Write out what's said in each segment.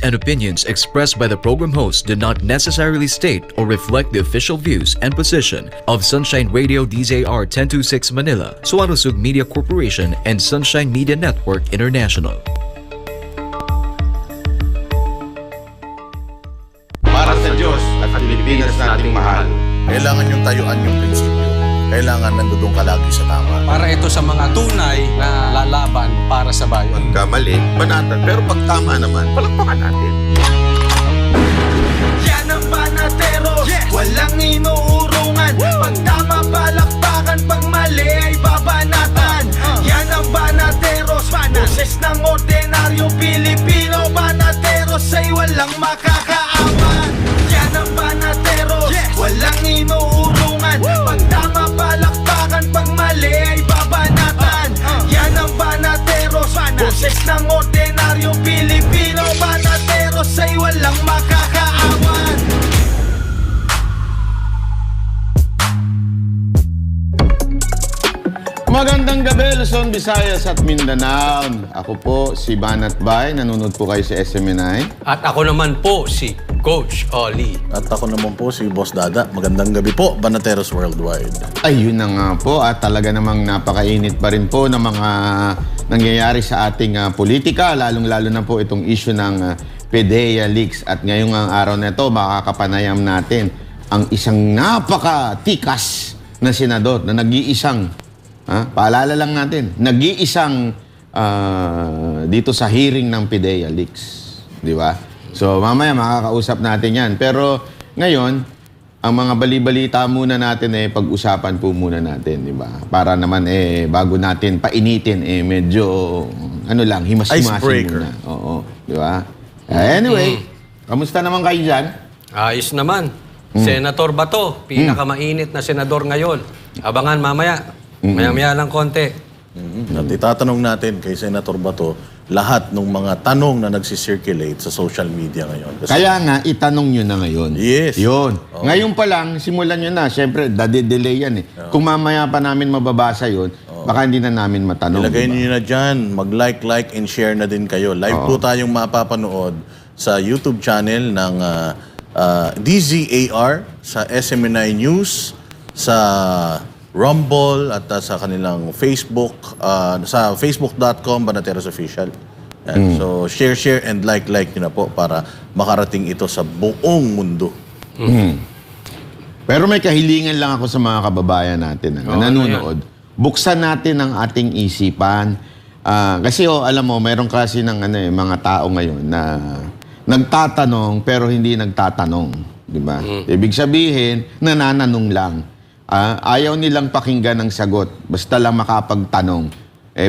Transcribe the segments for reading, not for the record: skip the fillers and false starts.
and opinions expressed by the program host do not necessarily state or reflect the official views and position of Sunshine Radio DZR 1026 Manila, Suarosug Media Corporation, and Sunshine Media Network International. Para sa Diyos at Pilipinas nating mahal. Kailangan yung tayuan yung prinsipyo. Kailangan nandudong ka lagi sa tama. Para ito sa mga tunay na lalaban para sa bayan. Pagkamali, banatan. Pero pag tama naman, palakpakan natin. Yan ang Banateros, walang inuurungan. Pag tama, palakpakan. Pag mali, ay babanatan. Yan ang Banateros, boses ng ordinaryong Pilipino. Banateros ay walang makakaawan. Yan ang Banateros, walang inuurungan. Pag tama, palakpakan. Pag mali, ay babanatan. Yan ang Banateros, boses ng ordinaryong Pilipino. Banateros ay walang makakaawan. Magandang gabi, Luzon, Visayas at Mindanao. Ako po si Banat Bay, nanonood po kayo sa SMNI. At ako naman po si Coach Oli. At ako naman po si Boss Dada. Magandang gabi po, Banateros Worldwide. Ayun na nga po, at talaga namang napakainit pa rin po ng mga nangyayari sa ating politika, lalong-lalo na po itong issue ng PDEA leaks. At ngayong araw na ito, makakapanayam natin ang isang napakatikas na senador na nag-iisang paalala lang natin, nag-iisang dito sa hearing ng PDEA leaks. Di ba? So, mamaya makakausap natin yan. Pero ngayon, ang mga bali-balita muna natin pag-usapan po muna natin, di ba? Para naman bago natin painitin medyo himas-himasin Icebreaker. muna. Oo, di ba? Anyway, kamusta naman kayo dyan? Ayos naman. Senator Bato, pinakamainit na senador ngayon. Abangan mamaya. Maya-maya lang konti. At itatanong natin kay Senator Bato lahat ng mga tanong na nagsisirculate sa social media ngayon. Kasi Kaya nga, itanong nyo na ngayon. Yes. Yun. Ngayon pa lang, simulan nyo na. Siyempre, dade-delay yan Kung mamaya pa namin mababasa yun, baka hindi na namin matanong. ilagay diba? niyo na dyan, mag-like, and share na din kayo. Live po tayong mapapanood sa YouTube channel ng DZAR, sa SMNI News, sa Rumble at sa kanilang Facebook, sa facebook.com Banateros Official. So share and like nyo na po para makarating ito sa buong mundo. Pero may kahilingan lang ako sa mga kababayan natin na nanonood. Buksan natin ang ating isipan. Kasi alam mo, mayroong klase ng mga tao ngayon na nagtatanong pero hindi nagtatanong. Diba? Ibig sabihin, nanananong lang. Ayaw nilang pakinggan ang sagot. Basta lang makapagtanong.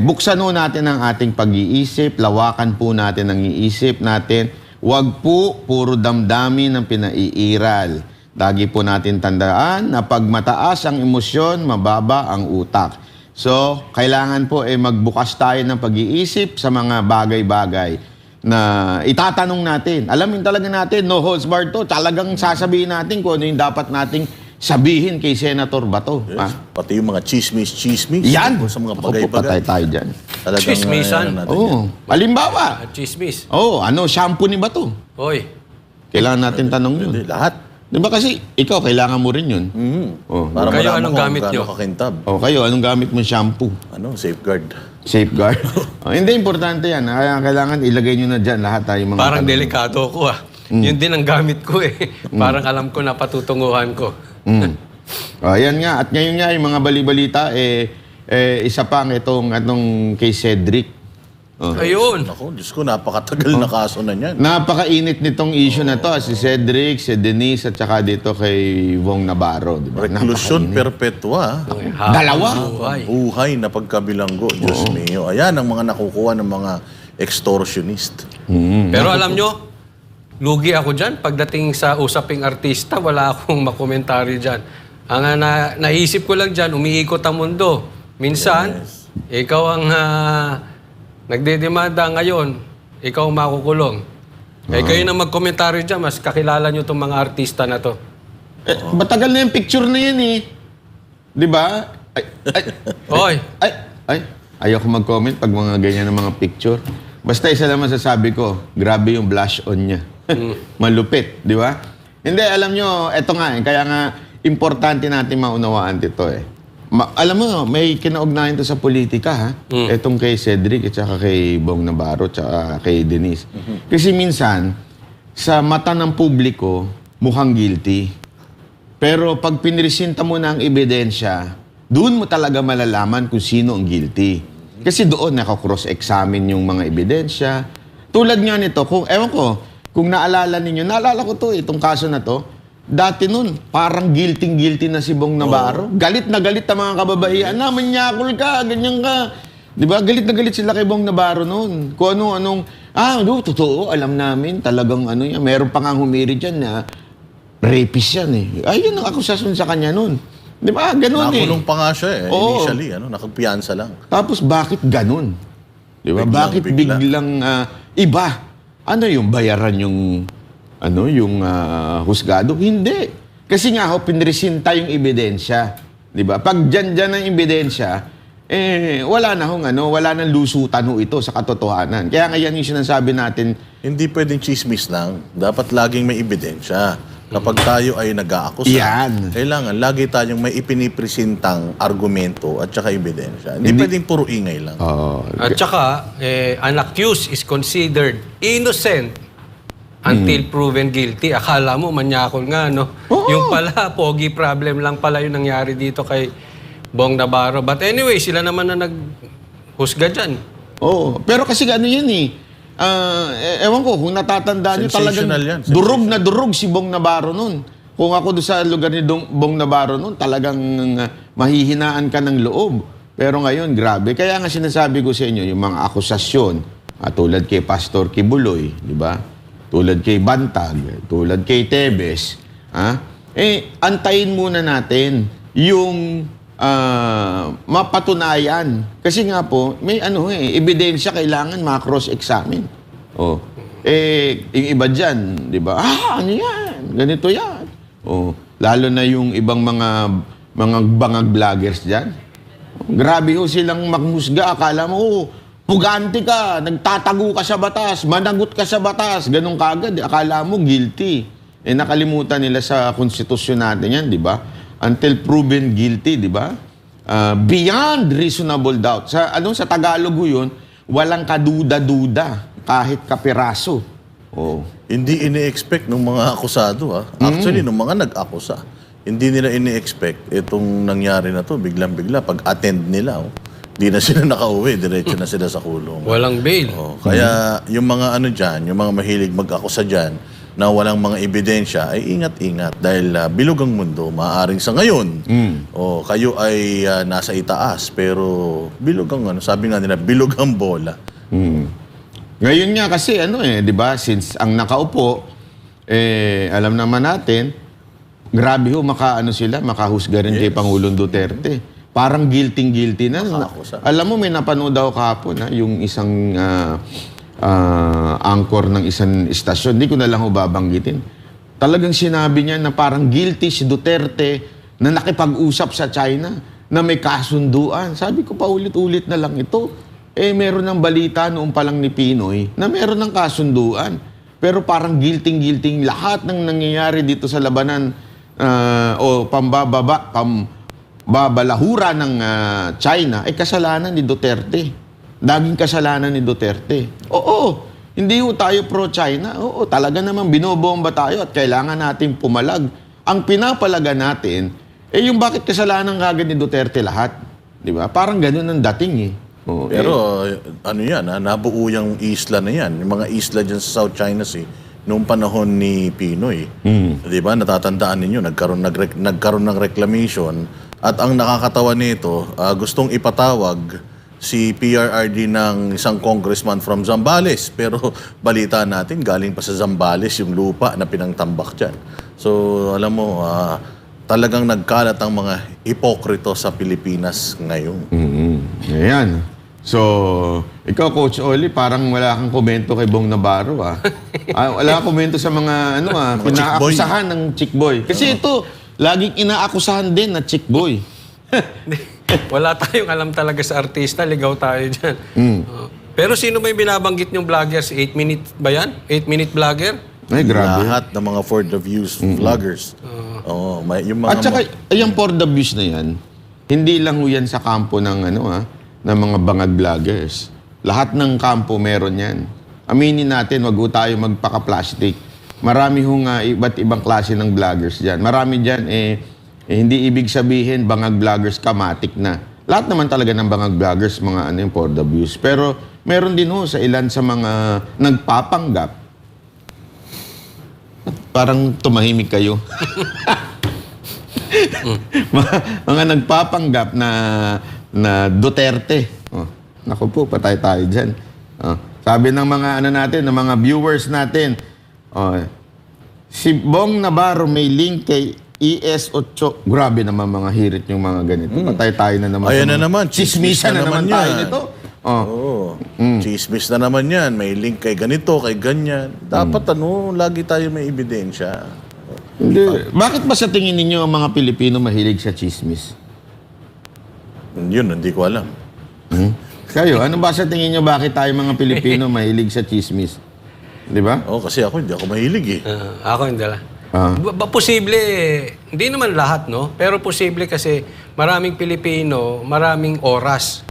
Buksan po natin ang ating pag-iisip. Lawakan po natin ang iisip natin. Huwag po puro damdamin ang pinaiiral. Lagi po natin tandaan na pag mataas ang emosyon, mababa ang utak. So, kailangan po magbukas tayo ng pag-iisip sa mga bagay-bagay na itatanong natin. Alamin talaga natin, no holds barred to. Talagang sasabihin natin kung ano yung dapat nating sabihin kay Senator Bato. Yes. Pati yung mga chismis. Yan! Sa mga Patay bagay-bagay. tayo dyan. Talagang, Chismisan. natin yan. Oo. Halimbawa, Chismis. shampoo ni Bato? Hoy. Kailangan natin tanong yun. Hindi, lahat. Di ba kasi ikaw, kailangan mo rin yun. Para Kayo, malaman anong ko gamit kung nyo? gaano kakintab. Kayo, anong gamit mo shampoo? Safeguard. Safeguard? Hindi, importante yan. Kaya kailangan ilagay nyo na dyan lahat tayo mga Parang tanong. delikado ko Yun din ang gamit ko Parang alam ko na patutunguhan ko. Ayan nga. At ngayon nga, yung mga bali-balita, isa pang itong kay Cedric. Ayun. Ako, Diyos ko, napakatagal na kaso na yan. Napakainit nitong issue na to. Si Cedric, si Denise, at saka dito kay Wong Navarro. Diba? Reclusion Napakainit. perpetua. Dalawa? Buhay na pagkabilanggo. Diyos mio. Ayan ang mga nakukuha ng mga extortionist. Pero alam nyo, lugi ako dyan. Pagdating sa usaping artista, wala akong makomentary dyan. Ang naisip ko lang dyan, umiikot ang mundo. Minsan, ikaw ang nagdedemanda ngayon, ikaw ang makukulong. Kayo na magkomentaryo dyan, mas kakilala nyo itong mga artista na to. Matagal na yung picture na yan Di ba? Hoy! Ayoko mag-comment pag mga ganyan ng mga picture. Basta isa lang masasabi ko, grabe yung blush on niya. Malupit, di ba? Hindi, alam nyo, eto nga kaya nga importante natin maunawaan dito alam mo, may kinaugnayan to sa politika, ha? Etong kay Cedric at saka kay Bong Navarro at saka kay Denise. Kasi minsan, sa mata ng publiko, mukhang guilty. Pero pag pinresinta mo na ang ebidensya, doon mo talaga malalaman kung sino ang guilty. Kasi doon naka-cross-examine yung mga ebidensya. Tulad nga nito, ewan ko, kung naalala ninyo, naalala ko to, itong kaso na to, dati nun, parang guilty na si Bong Navarro. Galit na galit ang mga kababaihan. Manyakol ka, ganyan ka. Di ba? Galit na galit sila kay Bong Navarro noon. Kung anong, totoo, alam namin, talagang yan. Meron pa nga humiri dyan na rapist yan Ay, yun ang akusasyon sa kanya noon. Di ba? Ganun Nakulong pa nga siya Oo. Initially, nakagpiyansa lang. Tapos bakit ganun? Di ba? Bakit biglang iba? Ano yung bayaran yung husgado? Hindi. Kasi nga pinresinta yung ebidensya. Di ba? Pag dyan ang ebidensya, wala nang lusutan ito sa katotohanan. Kaya nga yan yung sinasabi natin. Hindi pwedeng chismis lang. Dapat laging may ebidensya. Kapag tayo ay nag-aakusa, kailangan lagi tayong may ipinipresentang argumento at saka ebidensya. Hindi pwedeng puro ingay lang. At saka, an accused is considered innocent until proven guilty. Akala mo, manyakol nga, no? Yung pala, pogi problem lang pala yung nangyari dito kay Bong Navarro. But anyway, sila naman na naghusga dyan. Pero kasi yan ewan ko, kung natatandaan nyo talagang Sensational yan. durog na durog si Bong Navarro nun. Kung ako doon sa lugar ni Bong Navarro nun, talagang mahihinaan ka ng loob. Pero ngayon, grabe. Kaya nga sinasabi ko sa inyo, yung mga akusasyon, tulad kay Pastor Kibuloy, di ba? Tulad kay Bantag, tulad kay Tebes, antayin muna natin yung mapatunayan. Kasi nga po, may ebidensya kailangan cross-examine. Yung iba dyan, di ba? Ano yan? Ganito yan. Lalo na yung ibang mga bangag vloggers dyan. Grabe silang maghusga. Akala mo, pugante ka, nagtatago ka sa batas, managot ka sa batas, ganun kagad. Akala mo guilty. Nakalimutan nila sa konstitusyon natin yan, di ba? Until proven guilty, di ba? Beyond reasonable doubt. Sa Tagalog yun, walang kaduda-duda kahit kapiraso. Hindi ini-expect ng mga akusado. Actually, ng mga nag-akusa, hindi nila ini-expect itong nangyari na to biglang-bigla. Pag-attend nila, hindi na sila nakauwi, diretso na sila sa kulong. Walang bail. Kaya yung mga dyan, yung mga mahilig mag-akusa dyan, na walang mga ebidensya, ay ingat-ingat. Dahil bilog ang mundo, maaaring sa ngayon, kayo ay nasa itaas, pero bilog ang sabi nga nila, bilog ang bola. Ngayon nga kasi, di ba, since ang nakaupo, alam naman natin, grabe sila, makahusga rin kay Pangulong Duterte. Parang guilty na. Alam mo, may napanood ako kahapon, yung isang anchor ng isang istasyon. Hindi ko na lang babanggitin. Talagang sinabi niya na parang guilty si Duterte na nakipag-usap sa China na may kasunduan. Sabi ko, paulit-ulit na lang ito. Meron ng balita noong palang ni Pinoy na meron ng kasunduan. Pero parang guilty lahat ng nangyayari dito sa labanan pambabalahura ng China ay kasalanan ni Duterte. Daging kasalanan ni Duterte. Hindi tayo pro-China. Talaga naman binobomba tayo at kailangan natin pumalag. Ang pinapalaga natin, yung bakit kasalanan kagad ni Duterte lahat. Di ba? Parang ganun ang dating Pero nabuo yung isla na yan. Yung mga isla dyan sa South China Sea, noong panahon ni Pinoy. Di ba? Natatandaan ninyo, nagkaroon ng reclamation. At ang nakakatawa nito, gustong ipatawag si PRRD ng isang congressman from Zambales. Pero balita natin, galing pa sa Zambales yung lupa na pinangtambak dyan. So, alam mo, talagang nagkalat ang mga hipokrito sa Pilipinas ngayon. Ayan. So, ikaw, Coach Oli, parang wala kang komento kay Bong Navarro, wala kang komento sa mga, pinaakusahan ng chick boy. Kasi ito, laging inaakusahan din na chick boy. Wala tayong alam talaga sa artista, ligaw tayo dyan. Pero sino ba yung binabanggit yung vloggers? 8 minute ba yan? 8 minute vlogger? Ay, grabe. Lahat ng mga for the views vloggers. Oo, yung mga At saka, yung for the views na yan, hindi lang ho yan sa kampo ng, ng mga bangag vloggers. Lahat ng kampo meron yan. Aminin natin, wag ho tayo magpaka-plastic. Marami ho nga iba't ibang klase ng vloggers dyan. Marami dyan, hindi ibig sabihin bangag vloggers kamatik na. Lahat naman talaga ng bangag vloggers, mga yung for the views. Pero meron din ho sa ilan sa mga nagpapanggap. Parang tumahimik kayo. mga nagpapanggap na Duterte. Oh, naku po, patay tayo dyan. Oh, sabi ng mga natin, ng mga viewers natin, si Bong Navarro may link kay ES8. Grabe naman mga hirit yung mga ganito. Patay tayo na naman. Ayan sa na mga- naman, Chismisan na naman tayo yan. nito. Oo. Chismis na naman yan. May link kay ganito, kay ganyan. Dapat lagi tayo may ebidensya. Hindi. Bakit ba sa tingin ninyo ang mga Pilipino mahilig sa chismis? Yun, hindi ko alam. Kayo, ano ba sa tingin nyo bakit tayo mga Pilipino mahilig sa chismis? Di ba? Oo, kasi ako hindi ako mahilig eh. Ako hindi lang. Posible, hindi naman lahat, no? Pero posible kasi maraming Pilipino, maraming oras.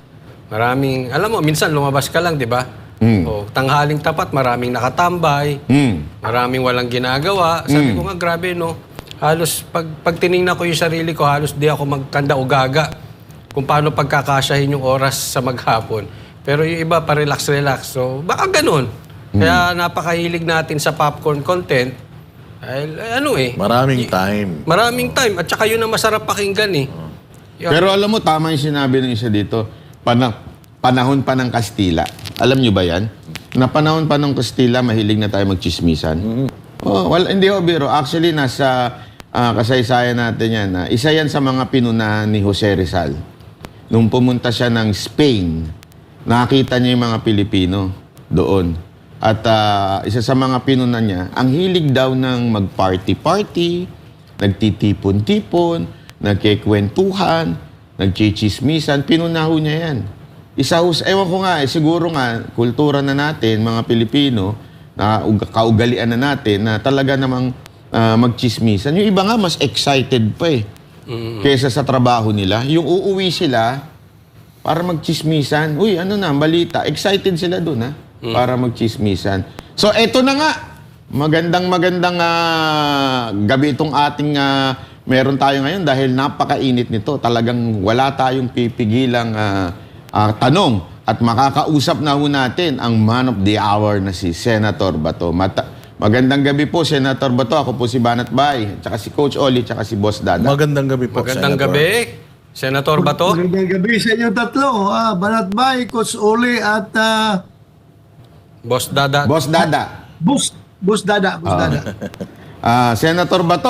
Maraming, alam mo, minsan lumabas ka lang, di ba? O, tanghaling tapat, maraming nakatambay, maraming walang ginagawa. Sabi ko nga, grabe, no? Halos, pag tinignan ko yung sarili ko, halos di ako magkanda o gaga kung paano pagkakasyahin yung oras sa maghapon. Pero yung iba, pa-relax-relax. So, baka ganun. Kaya napakahilig natin sa popcorn content. Maraming time. Maraming time. At saka yun ang masarap pakinggan eh. Yun. Pero alam mo, tama yung sinabi ng isa dito, panahon pa ng Kastila. Alam nyo ba yan? Na panahon pa ng Kastila, mahilig na tayo magchismisan. Hindi ho, biro. Actually, nasa kasaysayan natin yan. Isa yan sa mga pinunahan ni Jose Rizal. Nung pumunta siya ng Spain, nakita niya yung mga Pilipino doon. At isa sa mga pinuna niya, ang hilig daw ng mag-party-party, nagtitipon-tipon, nagkikwentuhan, nagchichismisan, pinunaho niya yan. Ewan ko nga, siguro nga, kultura na natin, mga Pilipino, na kaugalian na natin, na talaga namang magchismisan. Yung iba nga, mas excited pa eh, kaysa sa trabaho nila. Yung uuwi sila, para magchismisan, uy, ano na, balita, excited sila dun ha. Para magchismisan. So, eto na nga. Magandang gabi itong ating meron tayo ngayon dahil napakainit nito. Talagang wala tayong pipigilang tanong. At makakausap na ho natin ang man of the hour na si Senator Bato. Magandang gabi po, Senator Bato. Ako po si Banat Bay, tsaka si Coach Oli, tsaka si Boss Dada. Magandang gabi po, Magandang Senator. gabi, Senator Bato. Magandang gabi sa inyo tatlo. Banat Bay, Coach Oli at Boss Dada. Boss Dada. Boss Dada. Senator Bato,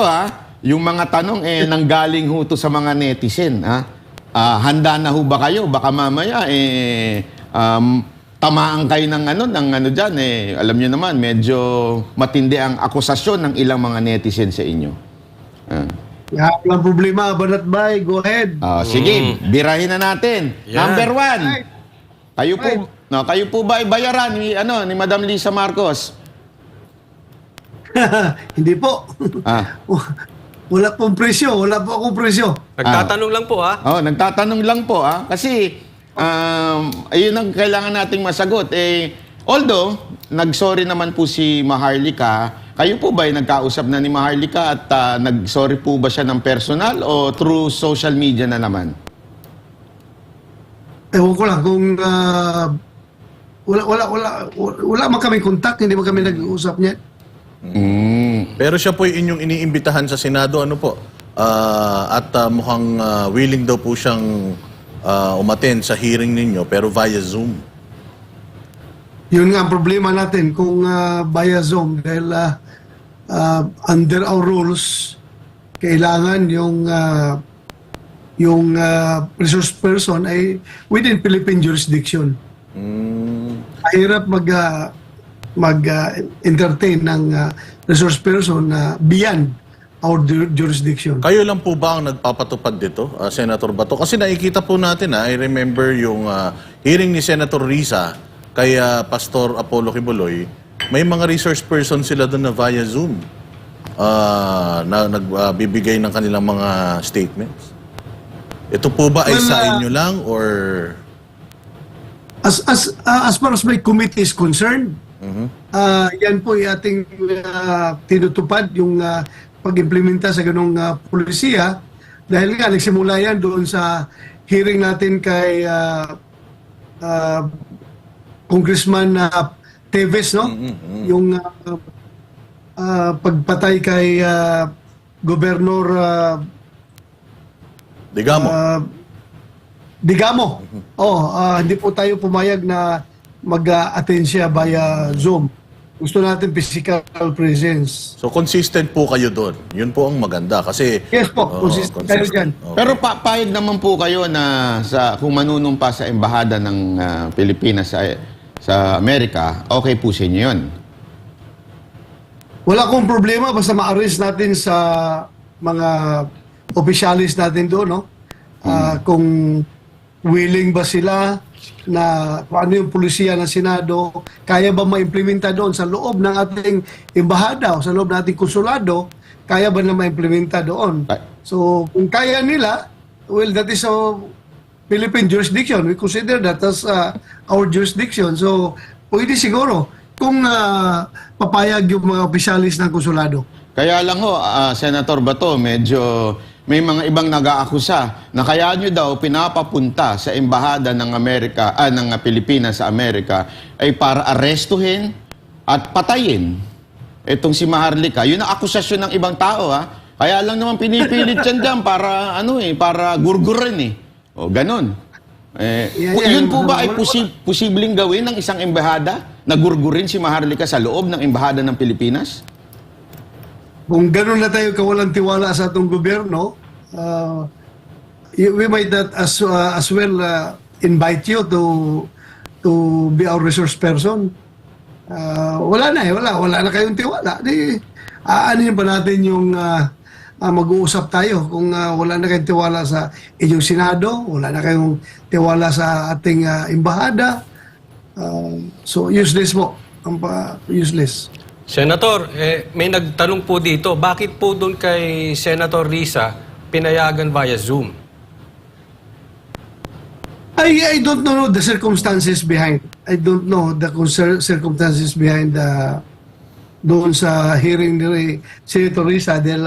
yung mga tanong nanggaling ho to sa mga netizen. Handa na ho ba kayo? Baka mamaya tamaan kayo ng dyan. Alam niyo naman, medyo matindi ang akusasyon ng ilang mga netizen sa inyo. Walang problema, Banat Bay. Go ahead. Sige, birahin na natin. Yan. Number 1. Kayo po ba ay bayaran ni Madam Lisa Marcos? Hindi po. Wala pong presyo. Wala po akong presyo. Nagtatanong lang po Nagtatanong lang po kasi ayun ang kailangan nating masagot. Although, nag-sorry naman po si Maharlika, kayo po ba ay nagkausap na ni Maharlika at nag-sorry po ba siya ng personal o through social media na naman? Ewan ko lang kung wala man kami kontak, hindi man kami nag-uusap niya. Pero siya po yung inyong iniimbitahan sa Senado, at mukhang willing daw po siyang umattend sa hearing ninyo, pero via Zoom. Yun nga ang problema natin kung via Zoom dahil under our rules, kailangan yung resource person ay within Philippine jurisdiction. Mahirap mag-entertain ng resource person na beyond our jurisdiction. Kayo lang po ba ang nagpapatupad dito, Senator Bato? Kasi nakikita po natin, I remember yung hearing ni Senator Risa kay Pastor Apollo Kibuloy, may mga resource person sila doon na via Zoom na nagbibigay ng kanilang mga statements. Ito po ba ay sa inyo lang or As far as my committee is concerned, yan po yung ating tinutupad, yung pag-implementa sa ganong polisiya. Dahil nga, nagsimula yan doon sa hearing natin kay Congressman Teves, no? Yung pagpatay kay Gobernador Digamo. Hindi po tayo pumayag na mag-attend siya via Zoom. Gusto natin physical presence. so consistent po kayo doon? Yun po ang maganda kasi Yes po, consistent tayo dyan. Okay. Pero payag naman po kayo na kung manunumpa sa embahada ng Pilipinas sa Amerika, okay po sa inyo yun? Wala akong problema basta ma-arrest natin sa mga opisyalis natin doon, no? Kung willing ba sila na paano yung pulisiya ng Senado, kaya ba ma-implementa doon sa loob ng ating embahada o sa loob ng ating konsulado, kaya ba na ma-implementa doon? So, kung kaya nila, well, that is a Philippine jurisdiction. We consider that as our jurisdiction. So, pwede siguro kung papayag yung mga opisyalis ng konsulado. Kaya lang ho, Senator Bato, medyo may mga ibang nag-aakusa na kaya nyo daw pinapapunta sa embahada ng ng Pilipinas sa Amerika ay para arestuhin at patayin itong si Maharlika. Yun ang akusasyon ng ibang tao, ha. Kaya lang naman pinipilit yan dyan para para gurgurin O ganon. Yun po ba ay posibleng gawin ng isang embahada na gurgurin si Maharlika sa loob ng embahada ng Pilipinas? Kung gano'n na tayo kawalang tiwala sa atong gobyerno, we might not as well invite you to be our resource person. Wala na kayong tiwala. Aanin ba natin yung mag-uusap tayo kung wala na kayong tiwala sa inyong Senado, wala na kayong tiwala sa ating embahada. So useless po. Useless. Senator, may nagtanong po dito, bakit po doon kay Senator Risa pinayagan via Zoom? I don't know the circumstances behind. I don't know the circumstances behind doon sa hearing ni Senator Risa dahil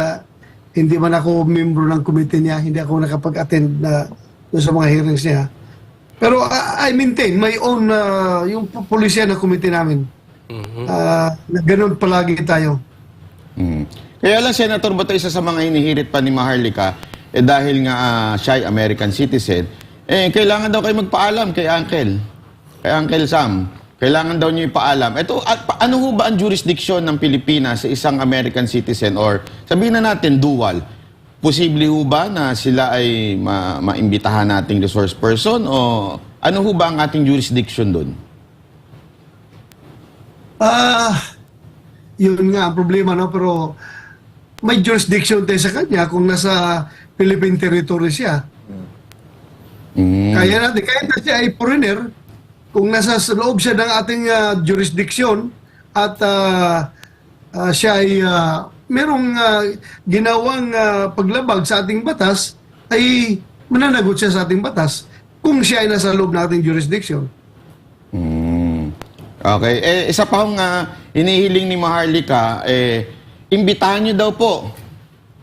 hindi man ako membro ng committee niya, hindi ako nakapag-attend doon sa mga hearings niya. Pero I maintain my own, yung pulisya na committee namin. Ganun palagi tayo. Kaya lang, Senator Bato, isa sa mga hinihirit pa ni Maharlika, dahil nga siya ay American citizen, kailangan daw kayo magpaalam kay Uncle Sam. Kailangan daw niyo ipaalam. Ano ho ba ang jurisdiction ng Pilipinas sa isang American citizen or sabihin na natin dual? Posible ho ba na sila ay maimbitahan nating resource person o ano ho ba ang ating jurisdiction doon? Yun nga ang problema, no? Pero may jurisdiction tayo sa kanya kung nasa Philippine territory siya. Kaya natin, kahit na siya ay foreigner, kung nasa loob siya ng ating jurisdiction at siya ay merong ginawang paglabag sa ating batas, ay mananagot siya sa ating batas kung siya ay nasa loob ng ating jurisdiction. Okay. Isa pa hong inihiling ni Maharlika, imbitahan niyo daw po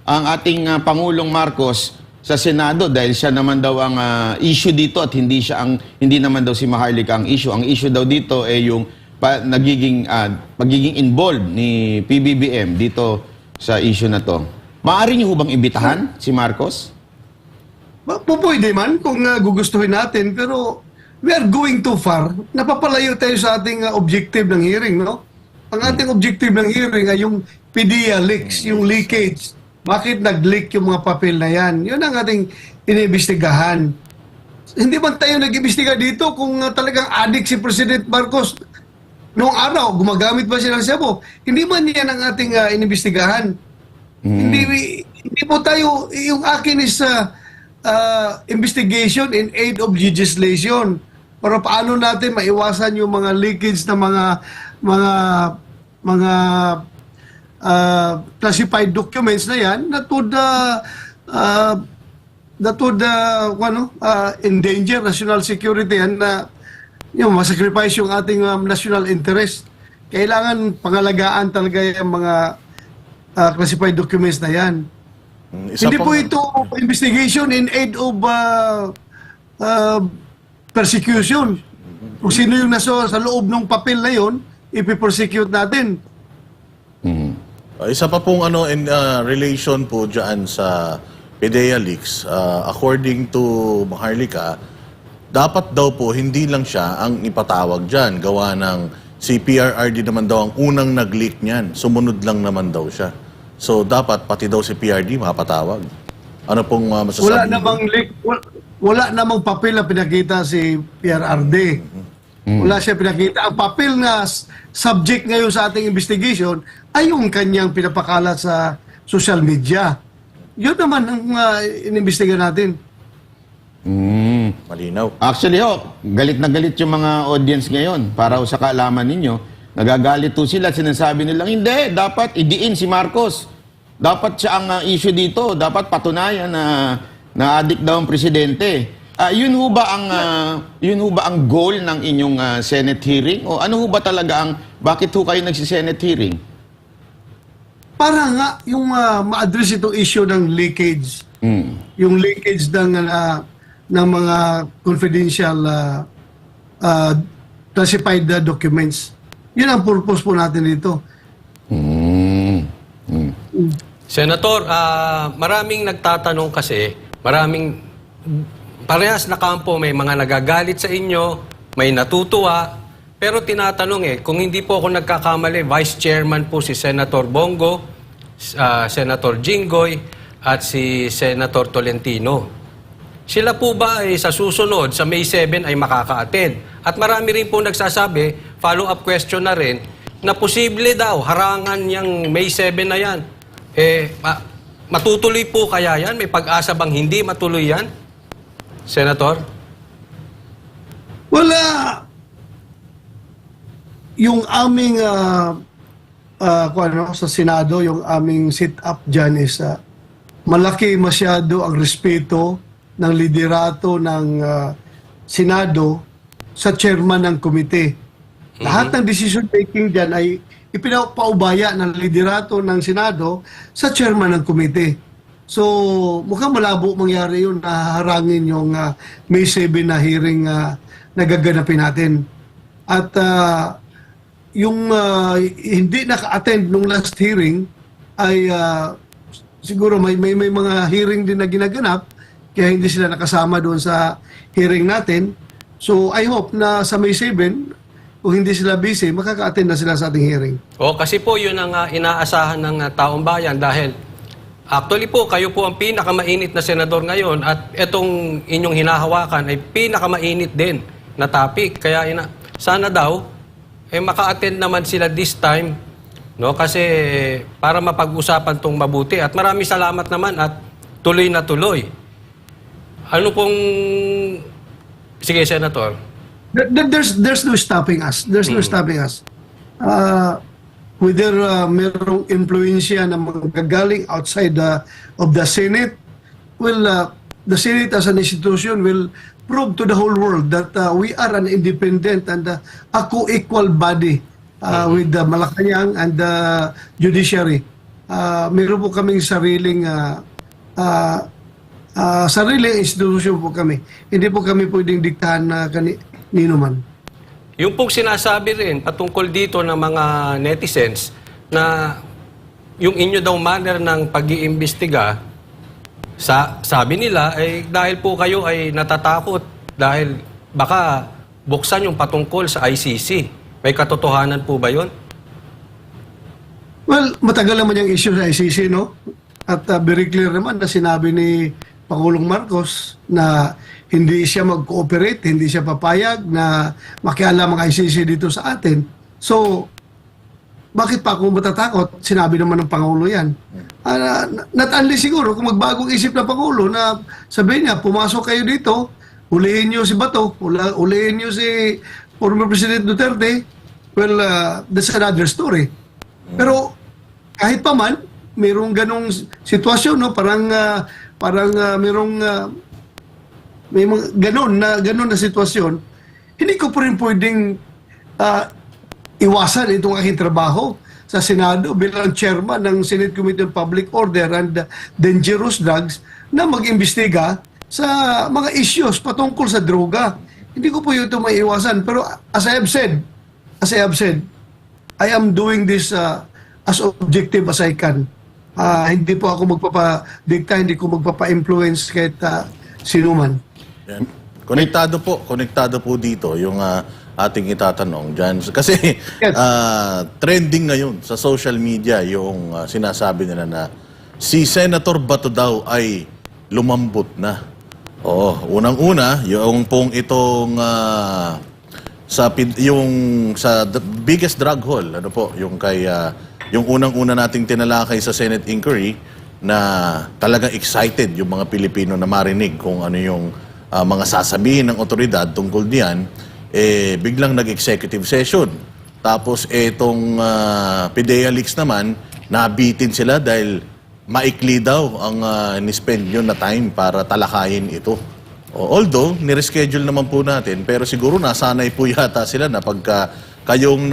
ang ating Pangulong Marcos sa Senado dahil siya naman daw ang issue dito at hindi naman daw si Maharlika ang issue. Ang issue daw dito ay yung pagiging involved ni PBBM dito sa issue na to. Maaari niyo bang imbitahan si Marcos? Pwede man kung gugustuhin natin, pero we are going too far. Napapalayo tayo sa ating objective ng hearing, no? Ang ating objective ng hearing ay yung PDEA leaks, yung leakage. Bakit nag-leak yung mga papel na yan? Yun ang ating iniimbestigahan. Hindi man tayo nag-imbestiga dito kung talagang addict si President Marcos. Noong araw, gumagamit ba siya ng sabo? Hindi man yan ang ating inimbestigahan. Hindi po tayo, yung akin is investigation in aid of legislation. para paano natin maiwasan yung mga leakage na mga classified documents na yan that would endanger national security and masacrifice yung ating national interest. Kailangan pangalagaan talaga yung mga classified documents na yan. Isa Hindi pang- po ito investigation in aid of persecution. Kung sino yung nasa sa loob ng papel na yun, ipipersecute natin. Isa pa pong in relation po dyan sa PDEA leaks, according to Maharlika, dapat daw po hindi lang siya ang ipatawag dyan. Gawa ng si PRRD naman daw ang unang nag-leak niyan. Sumunod lang naman daw siya. So dapat pati daw si PRD mapatawag. Ano pong masasabi Wala niyo? namang leak, wala namang papel na pinakita si PRRD. Wala siya pinakita. Ang papel na subject ngayon sa ating investigation ay yung kanyang pinapakalat sa social media. Yun naman ang inimbestiga natin. Malinaw. Actually, galit na galit yung mga audience ngayon. Para sa kaalaman ninyo, nagagalit to sila. Sinasabi nilang, hindi, dapat idiin si Marcos. Dapat siya ang issue dito. Dapat patunayan na addict daw ang presidente. Yun ho ba ang goal ng inyong Senate hearing? O ano ho ba talaga bakit ho kayo nagsi-Senate hearing? Para nga yung ma-address itong issue ng leakage. Yung leakage ng mga confidential classified documents. Yun ang purpose po natin dito. Senator, maraming nagtatanong kasi, parehas na kampo, may mga nagagalit sa inyo, may natutuwa, pero tinatanong kung hindi po ako nagkakamali, Vice Chairman po si Senator Bongo, Senator Jinggoy, at si Senator Tolentino. Sila po ba ay sa susunod, sa May 7 ay makaka-attend? At marami rin po nagsasabi, follow-up question na rin, na posible daw, harangan yung May 7 na yan. Matutuloy po kaya yan? May pag-asa bang hindi matuloy yan? Senator? Wala. Yung aming sa Senado, yung aming sit-up dyan is malaki masyado ang respeto ng liderato ng Senado sa chairman ng komite. Lahat ng decision making dyan ay ipinapaubaya ng liderato ng Senado sa chairman ng komite. So, mukhang malabo mangyari yun na harangin yung May 7 na hearing na gaganapin natin. At yung hindi naka-attend nung last hearing ay siguro may mga hearing din na ginaganap kaya hindi sila nakasama doon sa hearing natin. So, I hope na sa May 7, kung hindi sila busy, makaka-attend na sila sa ating hearing. Kasi po yun ang inaasahan ng taong bayan dahil actually po, kayo po ang pinakamainit na senador ngayon at itong inyong hinahawakan ay pinakamainit din na topic. Kaya sana daw, maka-attend naman sila this time, no? Kasi para mapag-usapan tong mabuti. At maraming salamat naman at tuloy na tuloy. Ano pong... Sige, Senator. There's no stopping us. There's no stopping us. Whether merong influensya na magagaling outside of the Senate, the Senate as an institution will prove to the whole world that we are an independent and a co-equal body with the Malacanang and the judiciary. Meron po kaming sariling institution po kami. Hindi po kami pwedeng diktahan na kanino man. Yung pong sinasabi rin patungkol dito ng mga netizens na yung inyo daw manner ng pag-iimbestiga, sabi nila ay dahil po kayo ay natatakot dahil baka buksan yung patungkol sa ICC. May katotohanan po ba yun? Well, matagal naman yung issue sa ICC, no? At very clear naman na sinabi ni Pangulong Marcos na hindi siya mag-cooperate, hindi siya papayag na makialam ang ICC dito sa atin. So, bakit pa ako matatakot? Sinabi naman ng Pangulo yan. Not only siguro kung magbagong isip na Pangulo na sabihin niya, pumasok kayo dito, hulihin nyo si Bato, hulihin nyo si former President Duterte, well, that's another story. Pero kahit pa man, mayroong ganong sitwasyon, no? Parang may mga ganon na sitwasyon, hindi ko pa rin pwedeng iwasan itong aking trabaho sa Senado bilang chairman ng Senate Committee on Public Order and Dangerous Drugs na mag-imbestiga sa mga issues patungkol sa droga. Hindi ko po ito maiiwasan. Pero as I have said, I am doing this as objective as I can. Hindi po ako magpapadikta, hindi ko magpapa-influence kahit sino man. Yan. Konektado po dito yung ating itatanong dyan. Kasi Yes. trending ngayon sa social media yung sinasabi nila na si Senator Bato daw ay lumambot na. Oo, unang-una, yung pong itong sa biggest drug haul, ano po, yung kay yung unang-una nating tinalakay sa Senate inquiry na talagang excited yung mga Pilipino na marinig kung ano yung mga sasabihin ng otoridad tungkol diyan, biglang nag-executive session. Tapos itong PDEA leaks naman, nabitin sila dahil maikli daw ang ni-spend yun na time para talakayin ito. Although, nireschedule naman po natin, pero siguro nasanay po yata sila na pagka kayong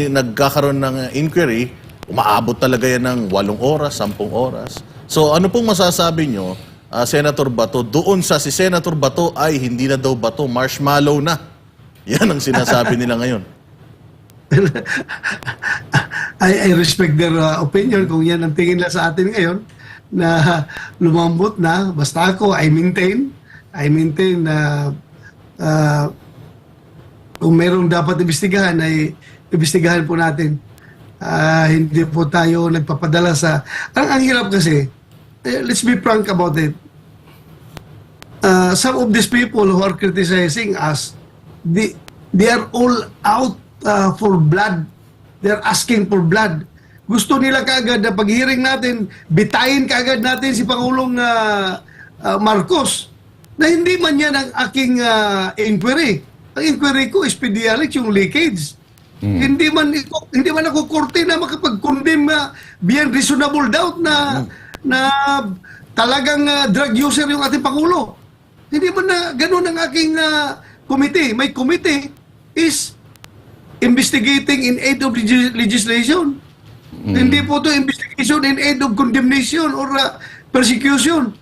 nagkakaroon ng inquiry, umaabot talaga yan ng 8 oras, 10 oras. So ano pong masasabi nyo, Senator Bato, doon sa si Senator Bato ay hindi na daw bato, marshmallow na. Yan ang sinasabi nila ngayon. I respect their opinion kung yan ang tingin nila sa atin ngayon na lumambot na. Basta ako, I maintain na kung merong dapat imbestigahan ay imbestigahan po natin. Hindi po tayo nagpapadala sa... Ang hirap kasi, let's be frank about it. Some of these people who are criticizing us, they are all out for blood. They are asking for blood. Gusto nila kaagad na pag-hearing natin, bitayin kaagad natin si Pangulong Marcos na hindi man yan ang aking inquiry. Ang inquiry ko is PDEA-leaks, yung leakage. Hindi man ako korte na makapag-condemn beyond reasonable doubt na talagang drug user yung ating Pangulo. Hindi man na ganun ang aking committee. My committee is investigating in aid of legislation. Hindi po ito investigation in aid of condemnation or persecution.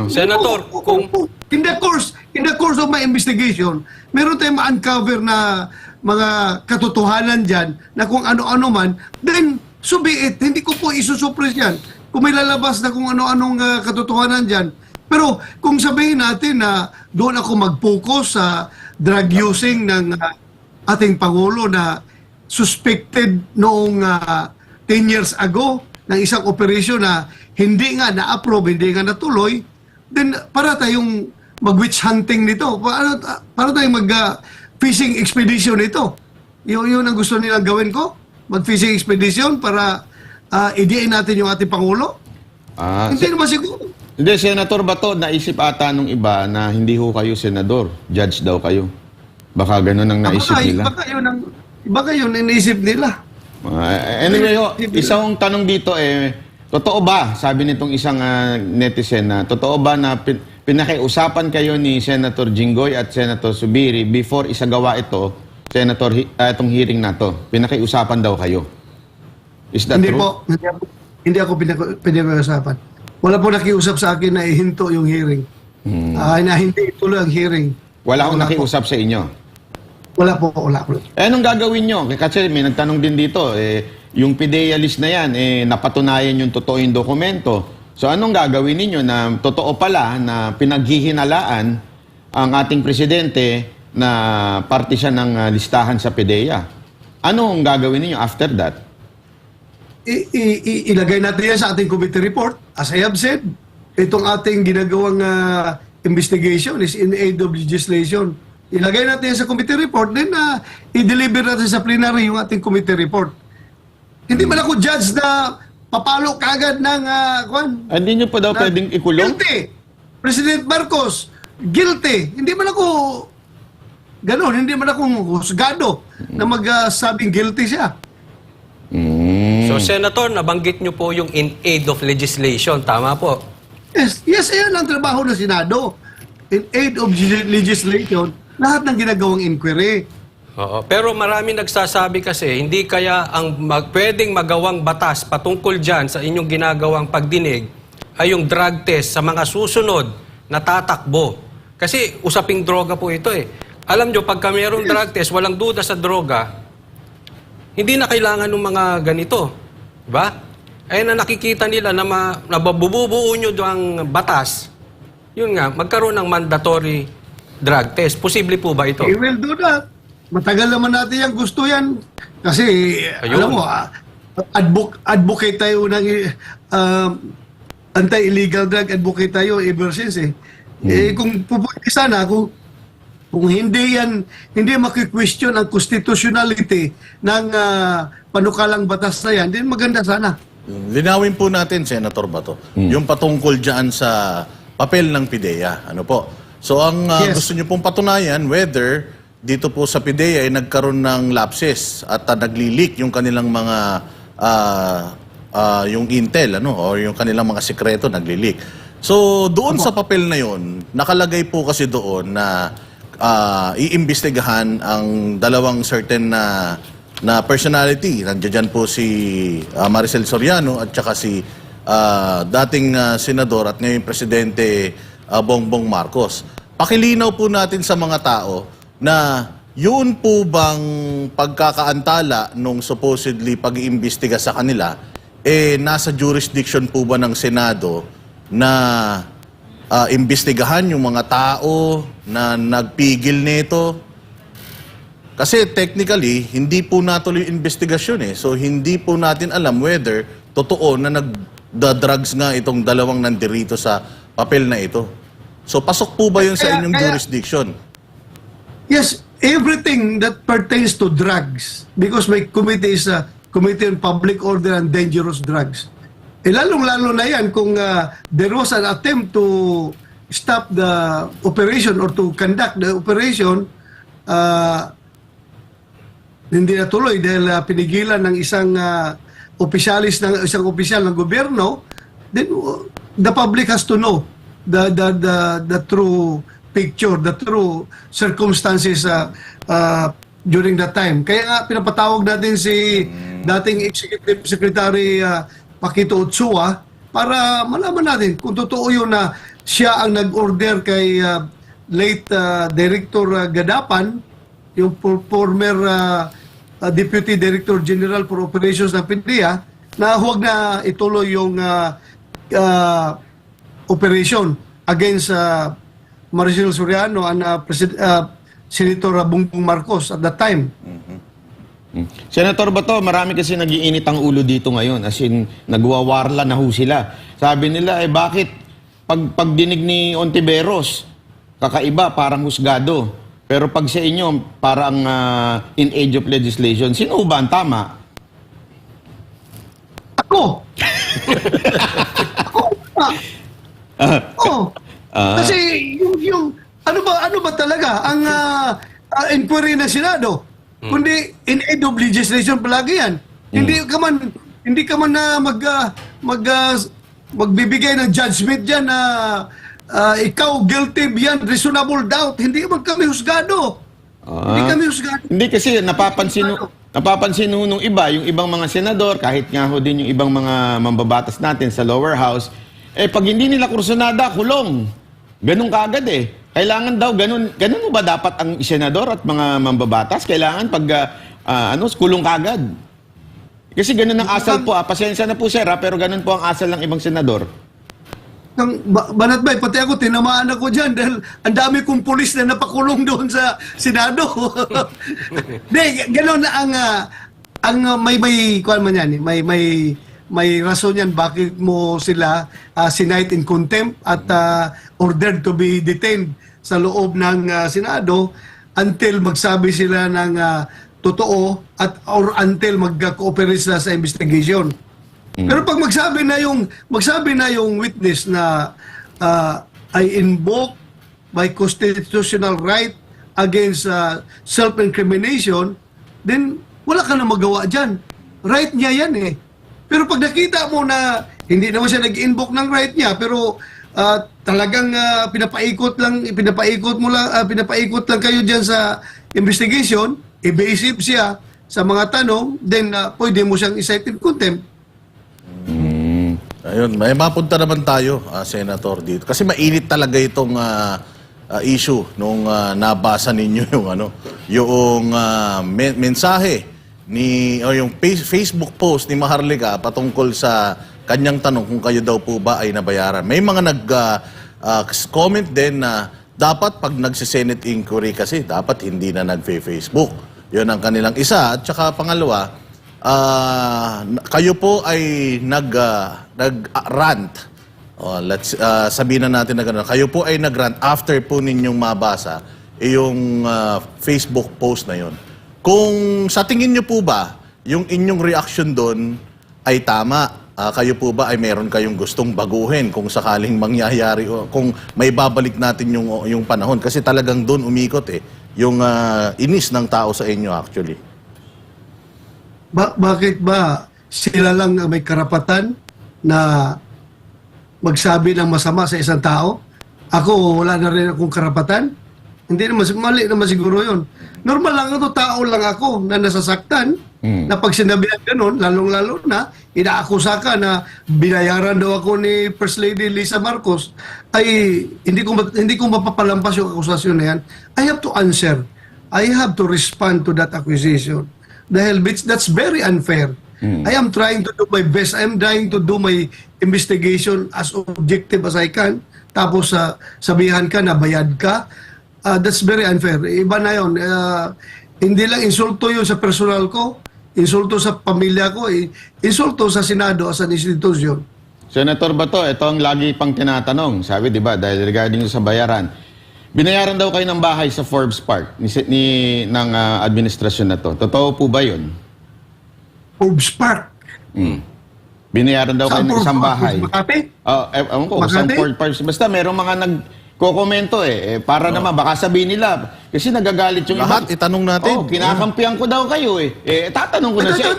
Senator, kung in the course of my investigation, meron tayong ma-uncover na mga katotohanan dyan na kung ano-ano man, then so be it. Hindi ko po isusuppress yan. Kung may lalabas na kung ano-anong katotohanan dyan. Pero kung sabihin natin na doon ako mag-focus sa drug using ng ating Pangulo na suspected noong 10 years ago ng isang operasyon na hindi nga na-approve, hindi nga natuloy, then para tayong mag-witch hunting nito. Para tayong mag-fishing expedition nito. Yun ang gusto nilang gawin ko. Mag-fishing expedition para idiin natin yung ating Pangulo. Hindi naman siguro. Hindi, Senator Bato, naisip ata nung iba na hindi ho kayo senador. Judge daw kayo. Baka ganun ang naisip nila. Baka yun ang naisip nila. Anyway, isang tanong dito totoo ba, sabi nitong isang netizen na, totoo ba na pinakiusapan kayo ni Senator Jinggoy at Senator Subiri before isagawa ito, Senator, itong hearing na to? Pinakiusapan daw kayo. Is that Hindi true? po. Hindi ako pinakiusapan. Wala po nakiusap sa akin na ihinto yung hearing. Na hindi ituloy ang hearing. Wala akong nakiusap sa inyo. Wala po. Anong gagawin nyo? Kasi may nagtanong din dito, yung PDEA list na yan, napatunayan yung totoo yung dokumento. So anong gagawin ninyo na totoo pala na pinaghihinalaan ang ating presidente na parte siya ng listahan sa PDEA? Anong gagawin ninyo after that? Ilagay natin yan sa ating committee report. As I have said, itong ating ginagawang investigation is in aid of legislation. Ilagay natin yan sa committee report, then i-deliver natin sa plenary yung ating committee report. Hindi man ako judge na papalo kagad ng Hindi nyo pa daw pwedeng ikulong? Guilty. President Marcos, guilty. Hindi man ako ganon, hindi man ako husgado na magsabing guilty siya. So, Senator, nabanggit nyo po yung in aid of legislation. Tama po. Yes, ayan ang trabaho ng Senado. In aid of legislation, lahat ng ginagawang inquiry. Oo. Pero marami nagsasabi kasi, hindi kaya ang pwedeng magawang batas patungkol dyan sa inyong ginagawang pagdinig ay yung drug test sa mga susunod na tatakbo. Kasi usaping droga po ito eh. Alam nyo, pagka mayroong drug test, walang duda sa droga, hindi na kailangan ng mga ganito. Diba? Ay na nakikita nila na nababubuo nyo ang batas, yun nga, magkaroon ng mandatory drug test. Posible po ba ito? We will do that. Matagal naman natin yung gusto yan. Kasi, Ayun. alam mo, advocate tayo ng anti-illegal drug, advocate tayo ever since eh. Kung pupunti sana, kung hindi maki-question ang constitutionality ng panukalang batas na yan, din maganda sana. Linawin po natin, Senator Bato, yung patungkol dyan sa papel ng PIDEA. Ano po? So, ang Yes. gusto nyo pong patunayan, whether dito po sa PIDEA ay nagkaroon ng lapses at nagli-leak yung kanilang mga yung intel, ano, o yung kanilang mga sekreto nagli-leak. So, doon sa papel na yon, nakalagay po kasi doon na iimbestigahan ang dalawang certain na personality. Nandiyan dyan po si Maricel Soriano at saka si dating senador at ngayon presidente Bongbong Marcos. Pakilinaw po natin sa mga tao na yun po bang pagkakaantala nung supposedly pag-iimbestiga sa kanila, nasa jurisdiction po ba ng Senado na imbestigahan yung mga tao na nagpigil nito? Kasi technically, hindi po natuloy yung investigasyon eh. So, hindi po natin alam whether totoo na nagda-drugs nga itong dalawang nandirito sa papel na ito. So, pasok po ba yun sa inyong jurisdiction? Yes, everything that pertains to drugs, because my committee is a Committee on Public Order and Dangerous Drugs. Lalong-lalo na yan kung there was an attempt to stop the operation or to conduct the operation, hindi natuloy dahil pinigilan ng isang isang opisyal ng gobyerno, then the public has to know the true picture, the true circumstances during that time. Kaya nga pinapatawag natin si dating Executive Secretary Paquito Ochoa para malaman natin kung totoo yun na siya ang nag-order kay late Director Gadapan, yung former Deputy Director General for Operations ng PIDEA, na huwag na ituloy yung operation against Maricel Soriano and Senator Bongbong Marcos at that time. Senator Bato, marami kasi nag-iinit ang ulo dito ngayon. As in, nagwawarla na ho sila. Sabi nila, bakit pagdinig ni Ontiveros, kakaiba, parang husgado. Pero pag sa inyo, parang in age of legislation, sino ba ang tama? Ako! Kasi yung ano ba talaga ang inquiry ng Senado? Kundi in aid of legislation palagi yan. Hindi ka man na magbibigay ng judgment diyan na ikaw guilty beyond reasonable doubt. Hindi man kami husgado. Hindi kami husgado. Hindi kasi napapansin nung iba, yung ibang mga senador, kahit nga ho din yung ibang mga mambabatas natin sa lower house, pag hindi nila kursunada, kulong. Ganun kaagad eh. Kailangan daw, ganun mo ba dapat ang senador at mga mambabatas? Kailangan pag, kulong kaagad. Kasi ganun ang asal po. Pasensya na po sir, pero ganun po ang asal ng ibang senador. Banat Bay, pati ako, tinamaan ako dyan dahil ang dami kong pulis na napakulong doon sa Senado. Hindi, gano'n na ang may kuwan man yan, may rason yan bakit mo sila sinight in contempt at ordered to be detained sa loob ng Senado until magsabi sila ng totoo or until mag-cooperate sila sa investigation. Pero pag magsabi na yung witness na I invoke my constitutional right against self-incrimination, then wala ka na magawa dyan. Right niya yan eh. Pero pag nakita mo na hindi naman siya nag-invoke ng right niya, pero talagang pinapaikot lang kayo dyan sa investigation, evasive siya sa mga tanong, then pwede mo siyang i-cite in contempt. Ayun, may mapunta naman tayo, Senator, dito. Kasi mainit talaga itong issue nung nabasa ninyo yung mensahe o yung Facebook post ni Maharlika patungkol sa kanyang tanong kung kayo daw po ba ay nabayaran. May mga nag-comment din na dapat pag nagsi-Senate inquiry kasi dapat hindi na nag-Facebook. Yun ang kanilang isa. At saka pangalawa, kayo po ay nag-rant. Let's sabihin na natin na gano'n. Kayo po ay nag-rant after po ninyong mabasa yung Facebook post na yun. Kung sa tingin nyo po ba, yung inyong reaction doon ay tama? Kayo po ba ay meron kayong gustong baguhin kung sakaling mangyayari o kung may babalik natin yung panahon? Kasi talagang doon umikot yung inis ng tao sa inyo actually. Bakit ba sila lang may karapatan na magsabi ng masama sa isang tao? Ako, wala na rin akong karapatan? Hindi naman, mali naman siguro yun. Normal lang ito, tao lang ako na nasasaktan, na pag sinabihan ganun, lalong-lalo na, inaakusa ka na binayaran daw ako ni First Lady Lisa Marcos, ay hindi ko mapapalampas yung akusasyon na yan. I have to answer. I have to respond to that accusation. Dahil that's very unfair. I am trying to do my best. I am trying to do my investigation as objective as I can. Tapos sabihan ka na bayad ka. That's very unfair. Iba na yun. Hindi lang insulto yun sa personal ko, insulto sa pamilya ko, insulto sa Senado as an institution. Senator Bato, ito ang lagi pang tinatanong. Sabi, di ba, dahil regarding sa bayaran, binayaran daw kayo ng bahay sa Forbes Park ng administrasyon na to. Totoo po ba yun? Forbes Park. Binayaran daw kayo ng isang bahay. Makati? Ewan ko, isang Forbes Park. Basta merong mga nagkokomento para naman, baka sabihin nila, kasi nagagalit yung Lahat, itanong natin. Kinakampihan ko daw kayo tatanong ko na siya.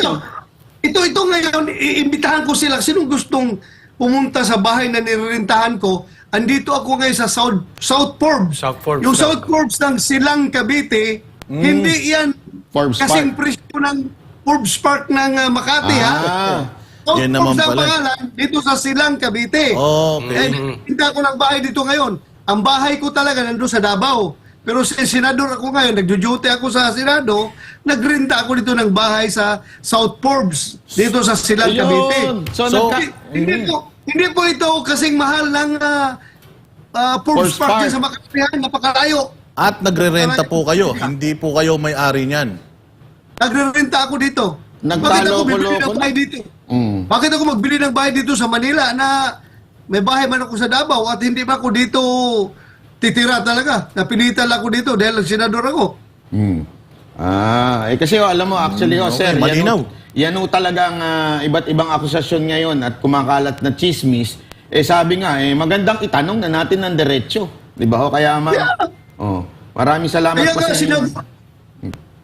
Ito ngayon, iimbitahan ko sila. Sinong gustong pumunta sa bahay na nirerentahan ko? Andito ako ngayon sa South Forbes. South Forbes. Yung South Forbes ng Silang Cavite, hindi yan Forbes kasing Park. presyo ng Forbes Park ng Makati, ha? South Yan Forbes naman ang pala. pangalan, dito sa Silang Cavite. Okay. Hindi ako ng bahay dito ngayon. Ang bahay ko talaga nandun sa Davao. Pero senador ako ngayon, nagjo-duty ako sa Senado, nagrenta ako dito ng bahay sa South Forbes, dito sa Silang Cavite. Ayun. So, Hindi po ito kasing mahal ng Forbes Forbes Park Park. dyan sa Makati, napakalayo. At nagre-renta po kayo, hindi po kayo may-ari niyan. Nagre-renta ako dito. Bakit ako bibili ng bahay dito? Bakit ako magbili ng bahay dito sa Manila na may bahay man ako sa Davao at hindi ba ako dito titira talaga? Napilitan ako dito dahil senador ako. Kasi alam mo, actually, okay, sir, malinaw. yan talagang iba't ibang akusasyon ngayon at kumakalat na chismis. Sabi nga, magandang itanong na natin ng diretsyo. Di ba ho? Kaya maraming salamat Kaya po nga sa inyo.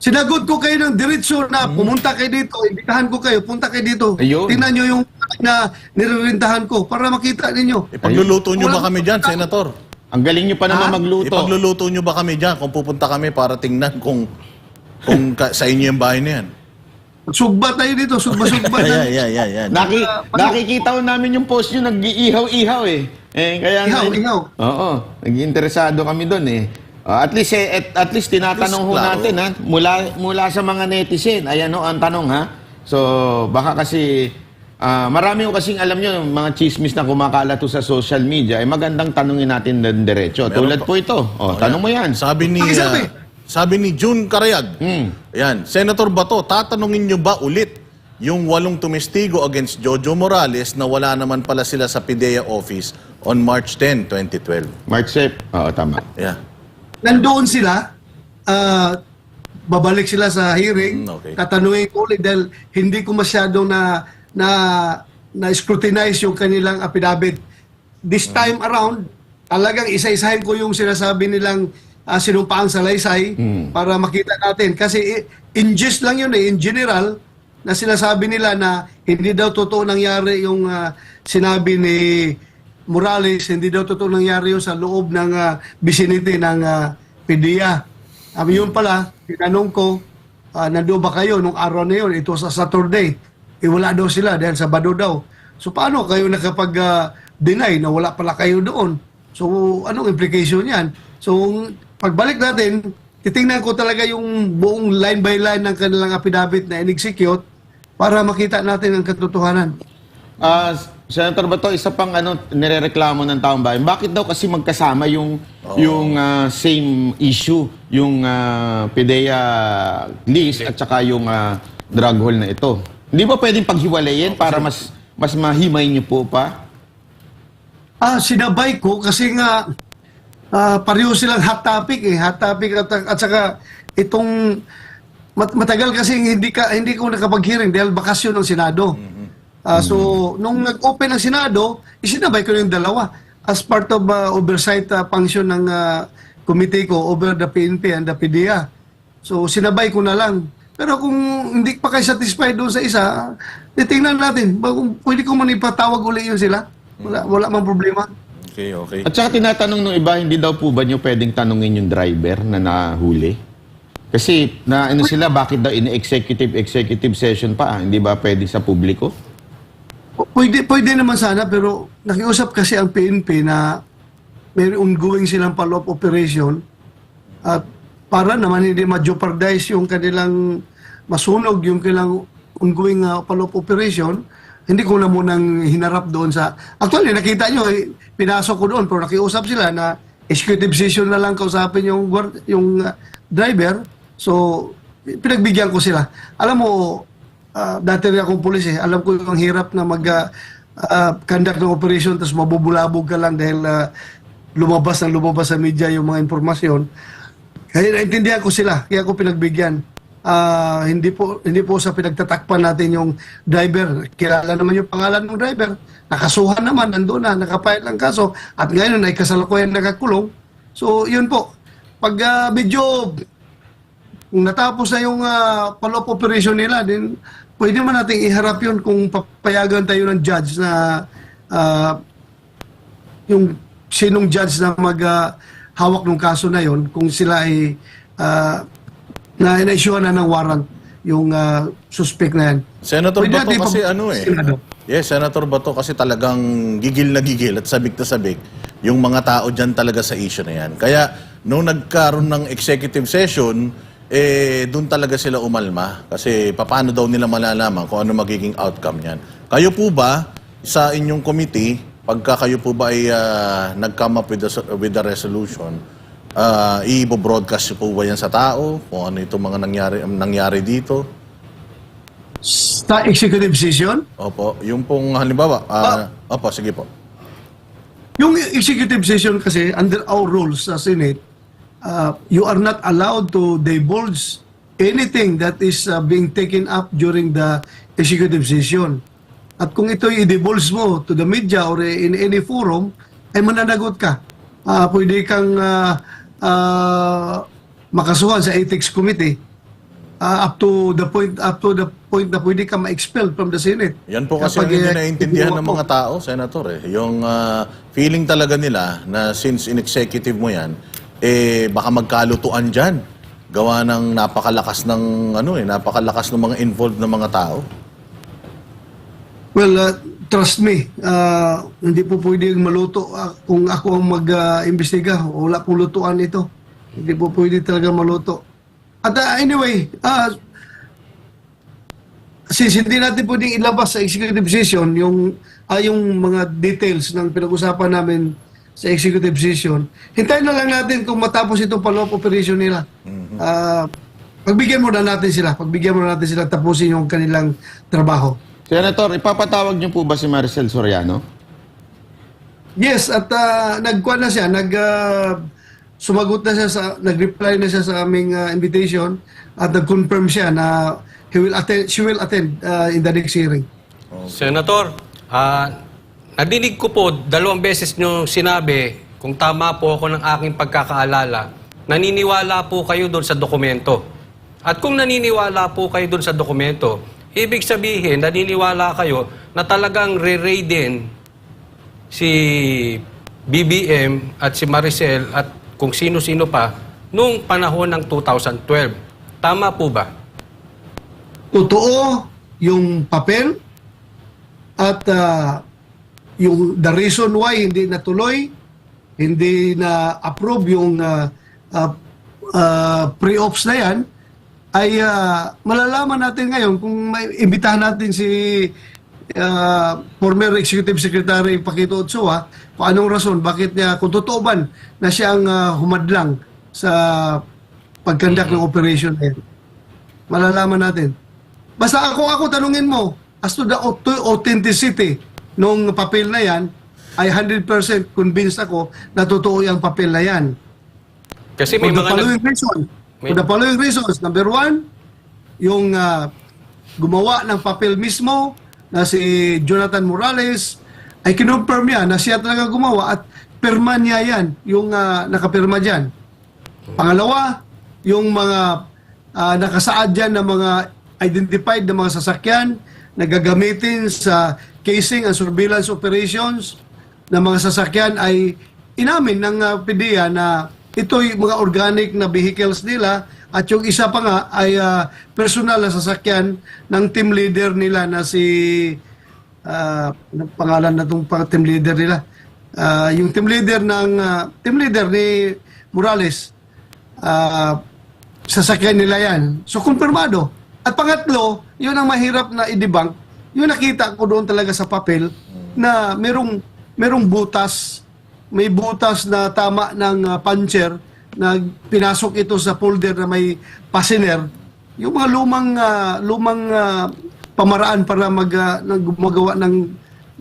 sinagot ko kayo ng diretsyo na pumunta kayo dito, imbitahan ko kayo, punta kayo dito. Ayun. Tingnan nyo yung na nirerentahan ko para makita ninyo. Ipagluluto nyo ba kami dyan, Senator? Ang galing nyo pa naman magluto. Ipagluluto nyo ba kami dyan kung pupunta kami para tingnan kung sa inyo yung bahay na yan? Sugba tayo dito, sugba-sugba. Yan. Nakikita ko namin yung post nyo, nag-iihaw-ihaw kaya Ihaw. Oo, nag-interesado kami doon At least tinatanong ho Claro. natin mula sa mga netizen. Ayan ang tanong So baka kasi marami ko kasing alam nyo mga chismis na kumakalat ho sa social media magandang tanungin natin ng diretso. Tulad po ito. Tanong mo yan. Sabi ni June Carayag. Ayan, Senator Bato, tatanungin nyo ba ulit yung 8 tumestigo against Jojo Morales na wala naman pala sila sa PIDEA office on March 10, 2012? Mark Sepp. Oo, tama. Yeah. Nandoon sila, babalik sila sa hearing, Okay. tatanungin ko ulit dahil hindi ko masyadong na scrutinize yung kanilang affidavit. This time around, talagang isa-isahin ko yung sinasabi nilang sinumpaang salaysay para makita natin. Kasi in gist lang yun in general, na sinasabi nila na hindi daw totoo nangyari yung sinabi ni Morales, hindi daw totoo nangyari yung sa loob ng vicinity ng PDEA. Yun pala, tinanong ko, nandoon ba kayo nung araw na yun? Ito sa Saturday. Wala daw sila dahil Sabado daw. So paano kayo nakapag-deny na wala pala kayo doon? So anong implication yan? So pagbalik natin, titingnan ko talaga yung buong line by line ng kanilang affidavit na in-execute para makita natin ang katotohanan. Senator Bato, isa pang nirereklamo ng taong bayan. Bakit daw kasi magkasama yung same issue, yung PDEA list at saka yung drug haul na ito? Hindi ba pwedeng paghiwalayin para mas mahimay niyo po pa? Sinabay ko kasi nga pareho silang hot topic hot topic at saka itong matagal kasi hindi ko nakapag-hearing dahil bakasyon ng Senado. So nung nag-open ang Senado, isinabay ko yung dalawa as part of oversight function ng committee ko over the PNP and the PDEA. So sinabay ko na lang. Pero kung hindi pa kayo satisfied doon sa isa, titingnan natin. Kung pwede ko man ipatawag uli yun sila. Wala mang problema. Okay. At saka tinatanong ng iba, hindi daw po ba niyo pwedeng tanungin yung driver na nahuli? Kasi sila, bakit daw in-executive session pa? Hindi ba pwede sa publiko? Pwede naman sana, pero nakiusap kasi ang PNP na may ongoing silang follow-up operation at para naman hindi ma-jeopardize yung kanilang masunog, yung kanilang ongoing follow-up operation, hindi ko na munang hinarap doon sa... Actually, nakita nyo, pinasok ko doon, pero nakiusap sila na executive session na lang kausapin yung driver. So, pinagbigyan ko sila. Alam mo, dati rin akong pulis alam ko yung hirap na conduct ng operation tapos mabubulabog ka lang dahil lumabas sa media yung mga informasyon. Kaya naintindihan ko sila, kaya ako pinagbigyan. Hindi po sa pinagtatakpan natin yung driver. Kilala naman yung pangalan ng driver. Nakasuhan naman, nandun na, nakapayat ang kaso. At ngayon ay kasalukuyan nakakulong. So, yun po. Pag medyo kung natapos na yung follow-up operation nila, din pwede man nating iharap yun kung papayagan tayo ng judge na yung sinong judge na maghawak ng kaso na yon kung sila ay na-issue na ng warrant yung suspect na yan. Senator Pwede Bato natin kasi Senado. Yes, Senator Bato kasi talagang gigil na gigil at sabik na sabik yung mga tao dyan talaga sa issue na yan. Kaya nung nagkaroon ng executive session, doon talaga sila umalma kasi paano daw nila malalaman kung ano magiging outcome niyan. Kayo po ba sa inyong committee, pagka kayo po ba ay nag-come up with a resolution, i-broadcast po ba yan sa tao kung ano itong mga nangyari dito? Sa executive session? Opo, yung pong halimbawa, opo, sige po. Yung executive session kasi, under our rules sa Senate, you are not allowed to divulge anything that is being taken up during the executive session. At kung ito i-divulge mo to the media or in any forum, ay mananagot ka. Pwede kang makasuhan sa ethics committee up to the point na pwede ka ma-expel from the Senate. Yan po kasi ang hindi naiintindihan ng mga tao, Senator. Yung feeling talaga nila na since in-executive mo yan, baka magkalutuan dyan. Gawa ng napakalakas ng mga involved na mga tao. Well, trust me, hindi po pwedeng maluto kung ako ang mag-imbestiga. Wala po lutuan ito. Hindi po pwede talaga maluto. At anyway, since hindi natin pwedeng ilabas sa executive session yung mga details ng pinag-usapan namin sa executive session, hintayin na lang natin kung matapos itong follow-up operation nila. Pagbigyan muna natin sila tapusin yung kanilang trabaho. Senator, ipapatawag niyo po ba si Maricel Soriano? Yes, at nag-reply na siya sa aming invitation at nag-confirm siya na she will attend in the next hearing. Senator, nadinig ko po, 2 beses nyo sinabi kung tama po ako ng aking pagkakaalala, naniniwala po kayo doon sa dokumento. At kung naniniwala po kayo doon sa dokumento, ibig sabihin, naniniwala kayo na talagang re-raidin si BBM at si Maricel at kung sino-sino pa nung panahon ng 2012. Tama po ba? Totoo yung papel at yung the reason why hindi natuloy, hindi na approve yung pre-ops na yan, ay malalaman natin ngayon kung may imbitahan natin si former Executive Secretary Paquito Ochoa kung anong rason, bakit niya, kung totoo ba na siya ang humadlang sa pagkandak ng operation na yan. Malalaman natin. Basta ako tanungin mo, as to the authenticity nung papel na yan, ay 100% convinced ako na totoo yung papel na yan. Kasi may For the mga following reason. For the following reasons. Number one, yung gumawa ng papel mismo na si Jonathan Morales ay kinonfirm niya na siya talaga gumawa at perma niya yan, yung nakapirma dyan. Pangalawa, yung mga nakasaad dyan na mga identified na mga sasakyan na gagamitin sa casing and surveillance operations na mga sasakyan ay inamin ng PDEA na ito'y mga organic na vehicles nila at yung isa pa nga ay personal na sasakyan ng team leader nila na si anong pangalan na itong team leader nila? Yung team leader ni Morales, sasakyan nila yan. So, kumpirmado. At pangatlo, yun ang mahirap na i-debunk, yung nakita ko doon talaga sa papel na merong butas, may butas na tama ng puncher na pinasok ito sa folder na may passenger. Yung mga lumang pamaraan para magawa ng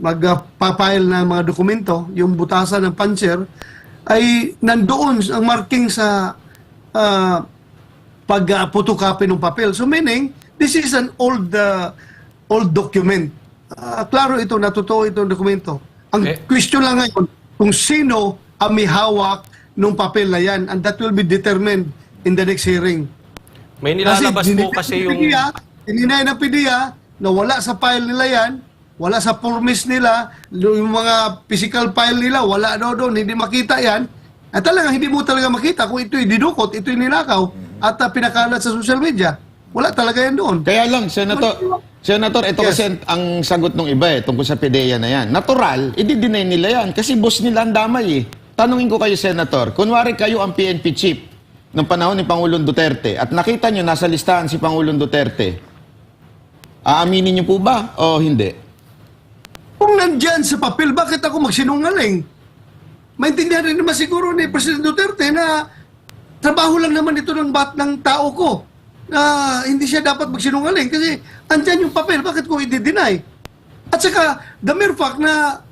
magpapile ng mga dokumento, yung butasan ng puncher, ay nandoon ang marking sa pag-photocopy ng papel. So meaning, this is an old document. Klaro ito, natotoo itong dokumento. Ang question lang ngayon, kung sino ang may hawak ng papel na yan, and that will be determined in the next hearing. may nilalabas po kasi yung... Hininay ng PDEA na wala sa file nila yan, wala sa formis nila, yung mga physical file nila, wala doon, hindi makita yan. At talagang hindi mo talaga makita kung ito'y didukot, ito'y ninakaw, at pinakalat sa social media. Wala talaga yan doon. Kaya lang, Senator, ito Yes. kasi ang sagot ng iba tungkol sa PDEA na yan. Natural, i-deny nila yan kasi boss nila ang damay Tanungin ko kayo, Senator, kunwari kayo ang PNP chief ng panahon ni Pangulong Duterte at nakita nyo nasa listahan si Pangulong Duterte, aaminin nyo po ba o hindi? Kung nandyan sa papel, bakit ako magsinungaling? Maintindihan rin naman siguro ni President Duterte na trabaho lang naman ito ng tao ko na hindi siya dapat magsinungaling kasi andyan yung papel, bakit ko i-deny? At saka, the mere fact na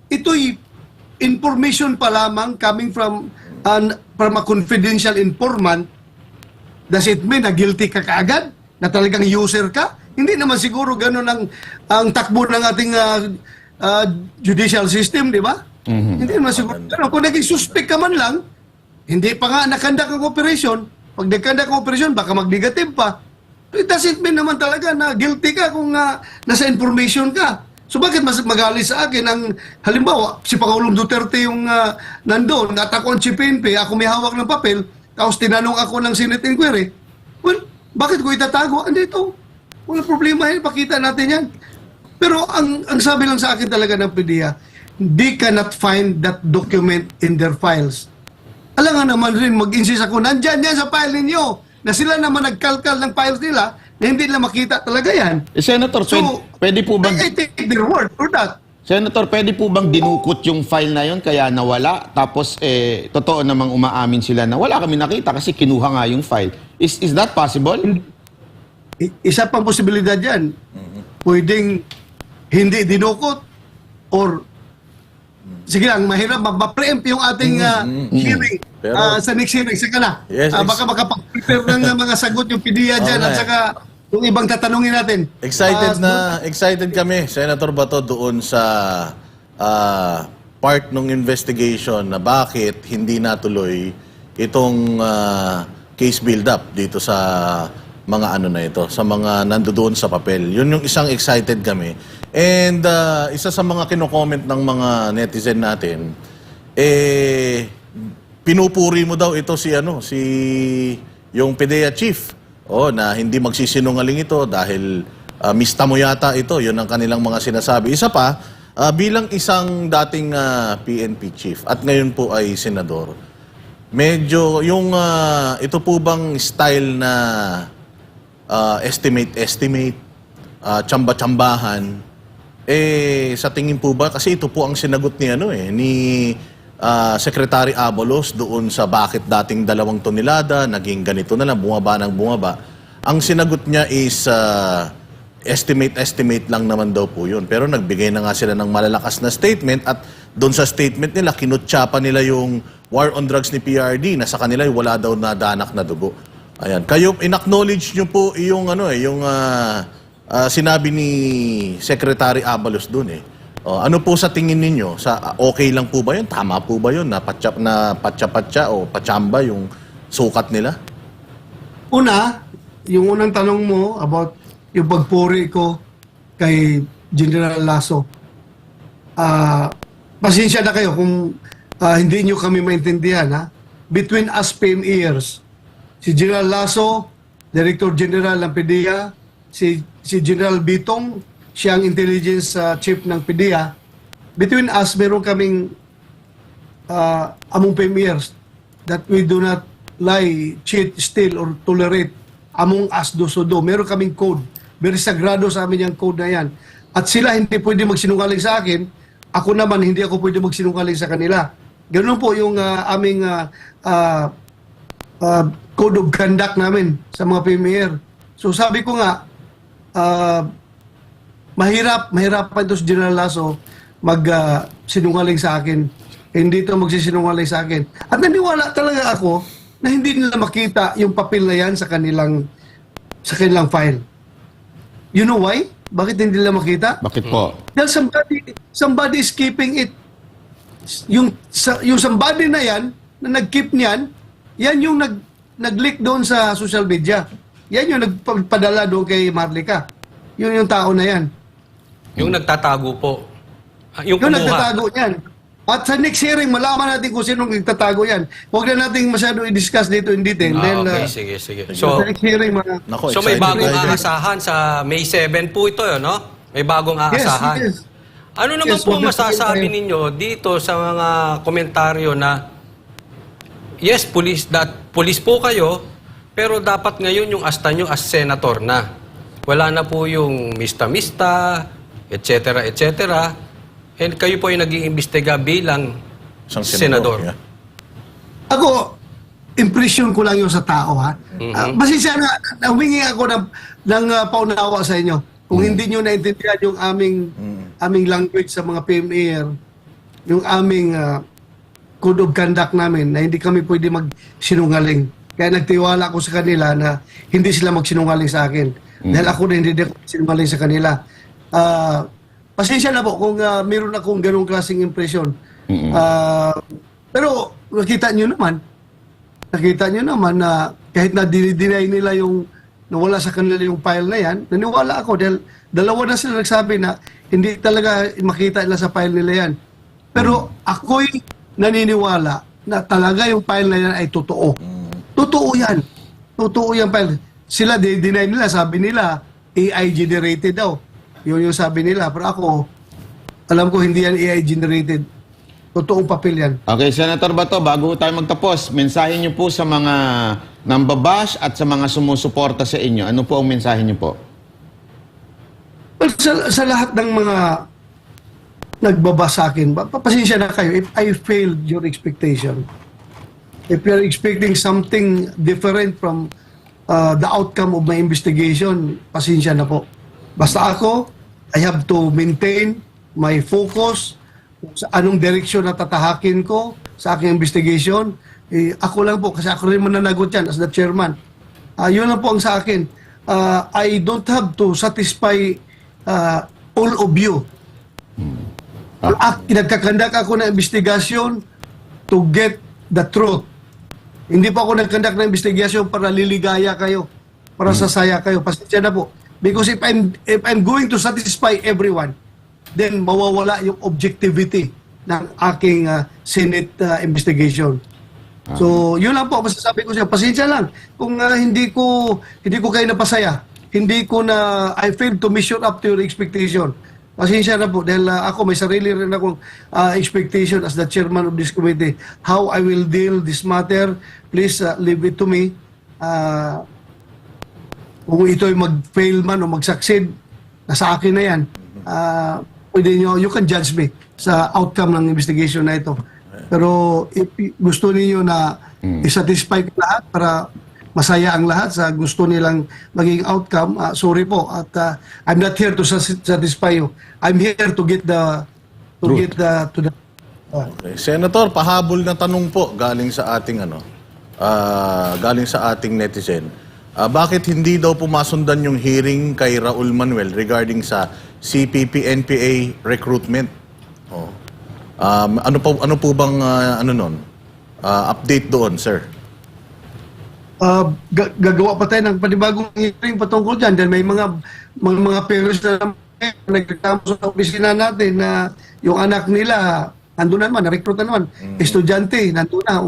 ito'y information pa lamang coming from a confidential informant, does it mean na guilty ka kaagad? Na talagang user ka? Hindi naman siguro ganun ang takbo ng ating judicial system, di ba? Hindi naman siguro. Pero kung naging suspect ka man lang, hindi pa nga nakandak ang operation, pag nakandak ang operation, baka mag-negative pa. It doesn't mean naman talaga na guilty ka kung nasa information ka. So bakit mas magaling sa akin ang halimbawa si Pangulong Duterte yung nandoon at ako ang chief PNP, ako may hawak ng papel, tapos tinanong ako ng Senate inquiry. Well, bakit ko itatago? Andito. Walang problema yan, pakita natin yan. Pero ang sabi lang sa akin talaga ng PDEA, they cannot find that document in their files. Alam nga naman rin, mag-insist ako, nandyan yan sa file ninyo, na sila naman nagkalkal ng files nila, na hindi nila makita talaga yan. Senator, pwede po bang... I take their word for that. Senator, pwede po bang dinukot yung file na yon kaya nawala? Tapos, totoo namang umaamin sila na wala kami nakita kasi kinuha nga yung file. Is that possible? Isa pang posibilidad yan. Pwedeng hindi dinukot or sige lang, mahirap ma-preempt yung ating hearing sa next hearing. Saka na. Yes, baka makapag-prepare ng mga sagot yung PDEA dyan at saka yung ibang tatanungin natin. Excited kami, Senator Bato, doon sa part ng investigation na bakit hindi natuloy itong case build-up dito sa mga ano na ito, sa mga nandoon sa papel. Yun yung isang excited kami. And isa sa mga kino-comment ng mga netizen natin, pinupuri mo daw ito si yung PDEA chief. Na hindi magsisinungaling ito dahil mista mo yata ito. Yun ang kanilang mga sinasabi. Isa pa, bilang isang dating PNP chief at ngayon po ay senador, medyo yung ito po bang style na estimate, tsamba-tsambahan, sa tingin po ba, kasi ito po ang sinagot ni ni Secretary Abalos doon sa bakit dating 2 tonelada, naging ganito na lang, bumaba ng bumaba. Ang sinagot niya is estimate lang naman daw po yun. Pero nagbigay na nga sila ng malalakas na statement at doon sa statement nila, kinutsa pa nila yung war on drugs ni PRD na sa kanila wala daw na danak na dugo. Ayan. Kayo, in-acknowledge nyo po yung, sinabi ni Secretary Abalos doon ano po sa tingin ninyo? Okay lang po ba yun? Tama po ba yun? Na patsa-patsa o patsamba yung sukat nila? Una, yung unang tanong mo about yung pagpuri ko kay General Lasso. Pasensya na kayo kung hindi nyo kami maintindihan. Between us PMEers, si General Lasso, Director General ng PDEA, si General Bitong, siya ang intelligence chief ng PDEA. Between us, meron kaming among PMEers that we do not lie, cheat, steal, or tolerate among us do so do. Meron kaming code. Very sagrado sa amin yung code na yan. At sila hindi pwede magsinungaling sa akin. Ako naman, hindi ako pwede magsinungaling sa kanila. Ganun po yung aming code of conduct namin sa mga PMER. So sabi ko nga, mahirapan ito si General Lasso sinungaling sa akin. Hindi ito magsisinungaling sa akin. At naniwala talaga ako na hindi nila makita yung papel na yan sa kanilang file. You know why? Bakit hindi nila makita? Bakit po? Dahil somebody is keeping it. Yung somebody na yan, na nag-keep niyan, yan yung nag-leak doon sa social media. Yan yung nagpadala doon kay Marlica. Yun yung tao na yan. Yung nagtatago po. Yung Yung kumuha. nagtatago yan. At sa next hearing, malaman natin kung sinong nagtatago yan. Huwag na natin masyado i-discuss dito in detail. Okay, sige. So, sa next hearing, Nako, may excited bagong tayo. aasahan sa May 7 po ito, no? May bagong aasahan. yes. Ano naman Yes, po maganda masasabi tayo. ninyo dito sa mga komentaryo na yes, police po kayo, pero dapat ngayon yung asta nyo as senator na. Wala na po yung mista-mista, etc. And kayo po yung nag-iimbestiga bilang Isang senador. Yeah. Ako, impression ko lang yung sa tao, ha? Pasensya na, humingi ako ng paunawa sa inyo. Kung hindi nyo naintindihan yung aming language sa mga PMER, yung aming code of conduct namin, na hindi kami pwede magsinungaling. Kaya nagtiwala ako sa kanila na hindi sila magsinungaling sa akin. Dahil ako na hindi magsinungaling sa kanila. Pasensya na po kung meron akong ganong klaseng impression. Pero nakita nyo naman na kahit na dinideny nila yung nawala sa kanila yung file na yan, naniwala ako dahil dalawa na sila nagsabi na hindi talaga makita nila sa file nila yan. Pero ako'y naniniwala na talaga yung file na yan ay totoo. Totoo yan. Totoo yung file. Sila dinideny nila, sabi nila AI generated daw. Yun yung sabi nila. Pero ako, alam ko hindi yan AI generated. Totoong papel yan. Okay, Senator Bato, bago tayo magtapos, mensahe niyo po sa mga nambabash at sa mga sumusuporta sa inyo. Ano po ang mensahe niyo po? Well, sa lahat ng mga nagbaba sa akin, pasensya na kayo if I failed your expectation. If you're expecting something different from the outcome of my investigation, pasensya na po. Basta ako, I have to maintain my focus sa anong direksyon na tatahakin ko sa aking investigation. Ako lang po, kasi ako rin mananagot yan as the chairman. Yun lang po ang sa akin. I don't have to satisfy all of you. Nagkakandak ako ng investigasyon to get the truth. Hindi pa ako nagkandak ng investigasyon para liligaya kayo, para sasaya kayo. Pasensya na po. Because if I'm going to satisfy everyone, then mawawala yung objectivity ng aking Senate investigation. So, yun lang po masasabi ko siya. Pasensya lang kung hindi ko kayo napasaya. Hindi ko na I failed to measure up to your expectation. Pasensya na po dahil ako may sarili rin akong expectation as the chairman of this committee. How I will deal this matter, please leave it to me. Kung ito'y mag-fail man o mag-succeed, nasa akin na yan. Pwede nyo, you can judge me sa outcome ng investigation na ito. Pero if gusto niyo na i-satisfy ko lahat para masaya ang lahat sa gusto nilang maging outcome, sorry po. At I'm not here to satisfy you. I'm here to get the Okay. Senator, pahabol na tanong po galing sa ating galing sa ating netizen. Bakit hindi daw pumasundan yung hearing kay Raul Manuel regarding sa CPP-NPA recruitment? Oh. Ano po bang update doon, sir? Gagawa pa tayo ng panibagong hearing patungkol dyan dahil may mga parents na nagreklamo sa opisina natin na yung anak nila nandun na naman, na-recruit na naman. Estudyante, nandun na.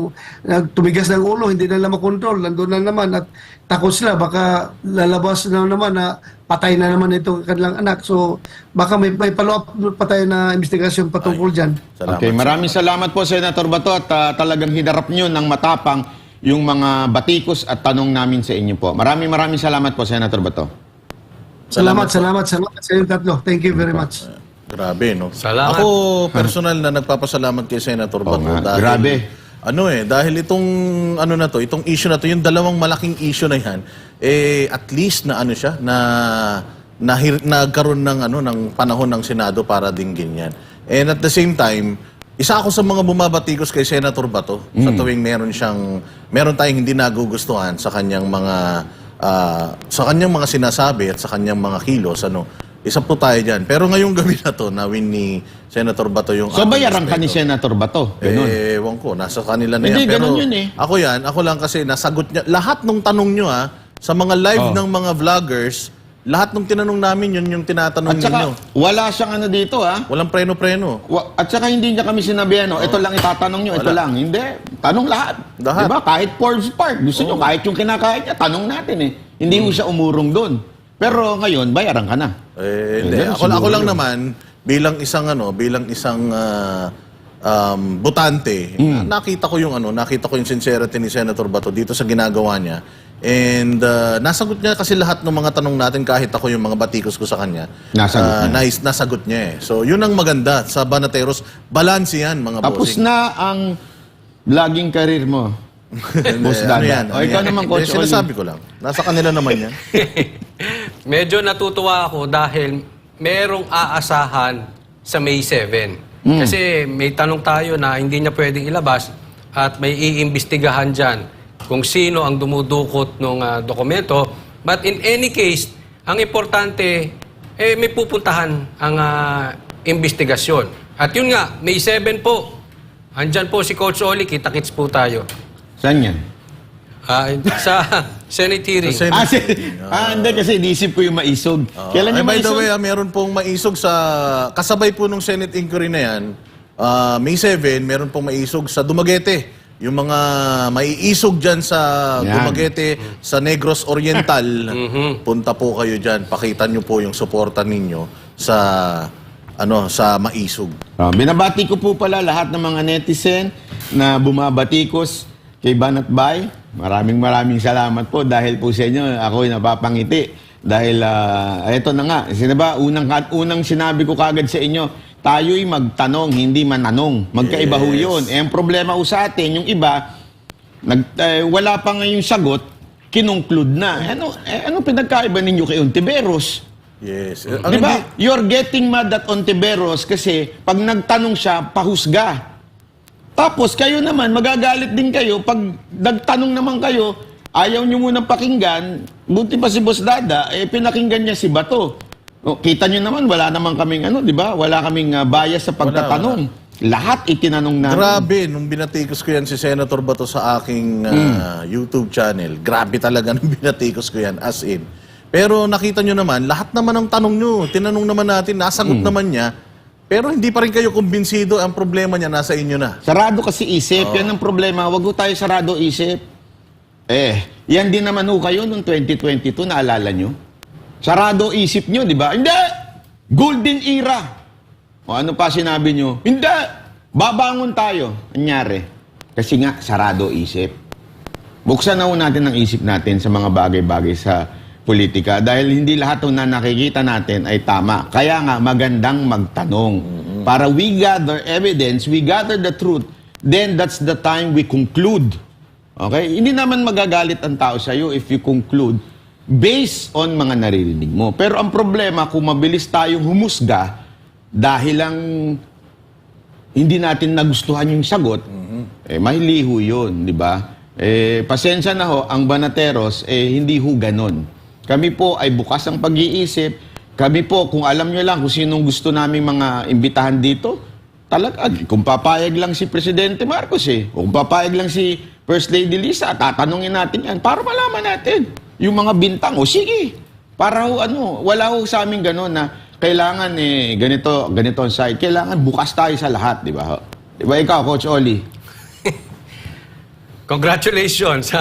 Tumigas ng ulo, hindi na nila makontrol. Nandun na naman at takot sila. Baka lalabas na naman na patay na naman itong kanilang anak. So, baka may follow-up pa tayo na investigasyon patungkol dyan. Okay, maraming salamat po, Senator Bato. At talagang hinarap nyo ng matapang yung mga batikos at tanong namin sa inyo po. Maraming salamat po, Senator Bato. Salamat sa inyong tatlo. Thank you very much. Grabe, no? Salamat. Ako, personal na nagpapasalamat kay Senator Bato. nga. Grabe. Dahil itong issue na to, yung dalawang malaking issue na yan, at least na siya, nagkaroon ng panahon ng Senado para dinggin yan. And at the same time, isa ako sa mga bumabatikos kay Senator Bato sa tuwing meron tayong hindi nagugustuhan sa kanyang mga sinasabi at sa kanyang mga kilos, isa po tayo dyan. Pero ngayong gabi na to, nawin ni Senator Bato yung... So, bayaran ka ni Senator Bato? Ewan ko, nasa kanila na yan. Hindi, Pero ganun yun ako lang kasi nasagot niya. Lahat ng tanong nyo sa mga live ng mga vloggers, lahat ng tinanong namin yun yung tinatanong At saka, ninyo. wala siyang dito Walang preno-preno. At saka hindi niya kami sinabihan, ito lang itatanong nyo, ito lang. Hindi, tanong lahat. Diba? Kahit Forbes Park, gusto nyo, kahit yung kinakain niya, tanong natin Hindi mo siya umurong doon. Pero ngayon, bayaran ka na. Hindi. Ako lang naman, bilang isang botante, nakita ko yung sincerity ni Senator Bato dito sa ginagawa niya. And nasagot niya kasi lahat ng mga tanong natin kahit ako yung mga batikos ko sa kanya. Nasagot niya. So, yun ang maganda sa Banateros. Balanse yan, mga Tapos bossing. na ang vlogging career mo. Boss Dada. Ikaw naman, Coach Oli. Sinasabi ko lang. Nasa kanila naman yan. Medyo natutuwa ako dahil merong aasahan sa May 7. Kasi may tanong tayo na hindi niya pwedeng ilabas at may iimbestigahan dyan kung sino ang dumudukot ng dokumento. But in any case, ang importante, may pupuntahan ang investigasyon. At yun nga, May 7 po. Andyan po si Coach Oli, kita-kits po tayo. Saan yan? Sa Senate hearing. Hindi kasi inisip ko yung maisog. Kailan yung By the maisog? way, meron pong maisog sa... Kasabay po nung Senate inquiry na yan, May 7, meron pong maisog sa Dumaguete. Yung mga maiisog dyan sa Dumaguete, sa Negros Oriental, punta po kayo dyan. Pakita nyo po yung suporta ninyo sa maisog. Binabati ko po pala lahat ng mga netizen na bumabatikos kay Banat Bay. Maraming salamat po dahil po sa inyo ako'y napapangiti. Dahil ito na nga, unang sinabi ko kagad sa inyo, tayo'y magtanong, hindi mananong. Magkaiba ho yun. Ang problema ho sa atin, yung iba, wala pa nga yung sagot, kinongclude na. Ano pinagkaiba ninyo kay Ontiveros? Yes. Diba? You're getting mad at Ontiveros kasi pag nagtanong siya, pahusga. Tapos kayo naman, magagalit din kayo. Pag nagtanong naman kayo, ayaw nyo munang pakinggan, buti pa si Boss Dada, pinakinggan niya si Bato. No, kita nyo naman, wala naman kaming di ba? Wala kaming bias sa pagtatanong. Lahat itinanong namin. Grabe, nung binatikos ko yan si Senator Bato sa aking YouTube channel, grabe talaga nung binatikos ko yan, as in. Pero nakita nyo naman, lahat naman ng tanong nyo, tinanong naman natin, nasagot naman niya, pero hindi pa rin kayo kumbinsido, ang problema niya nasa inyo na. Sarado kasi isip, yan ang problema. Huwag ho tayo sarado isip. Yan din naman ho kayo noong 2022, naalala nyo? Sarado isip nyo, di ba? Hindi! Golden era! O ano pa sinabi nyo? Hindi! Babangon tayo. Anyari? Kasi nga, sarado isip. Buksan na ho natin ang isip natin sa mga bagay-bagay sa politika dahil hindi lahat na nakikita natin ay tama. Kaya nga, magandang magtanong. Para we gather evidence, we gather the truth, then that's the time we conclude. Okay? Hindi naman magagalit ang tao sa'yo if you conclude based on mga naririnig mo. Pero ang problema, kung mabilis tayong humusga dahil lang hindi natin nagustuhan yung sagot, mahiliho yun, di ba? Pasensya na ho, ang Banateros, hindi ho ganon. Kami po ay bukas ang pag-iisip. Kami po, kung alam nyo lang kung sinong gusto namin mga imbitahan dito, talaga, kung papayag lang si Presidente Marcos o kung papayag lang si First Lady Lisa, tatanungin natin yan para malaman natin yung mga bintang. O sige, para ho, wala ho sa amin ganon na kailangan ganito ang side. Kailangan bukas tayo sa lahat, di ba? Di ba ikaw, Coach Oli? Congratulations.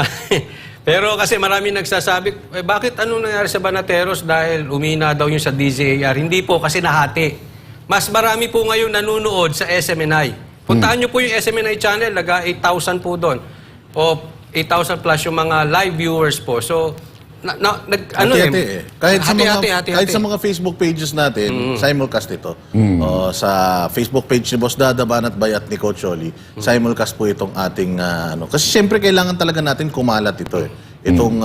Pero kasi marami nagsasabi, bakit anong nangyari sa Banateros dahil umina daw yung sa DZAR? Hindi po, kasi nahati. Mas marami po ngayon nanonood sa SMNI. Puntahan nyo po yung SMNI channel, naga 8,000 po doon. O 8,000 plus yung mga live viewers po. So, Hati-hati. Kahit sa mga Facebook pages natin, simulcast ito. Sa Facebook page ni Boss Dada, Banat Bay at ni Coach Oli, simulcast po itong ating Kasi siyempre kailangan talaga natin kumalat ito Itong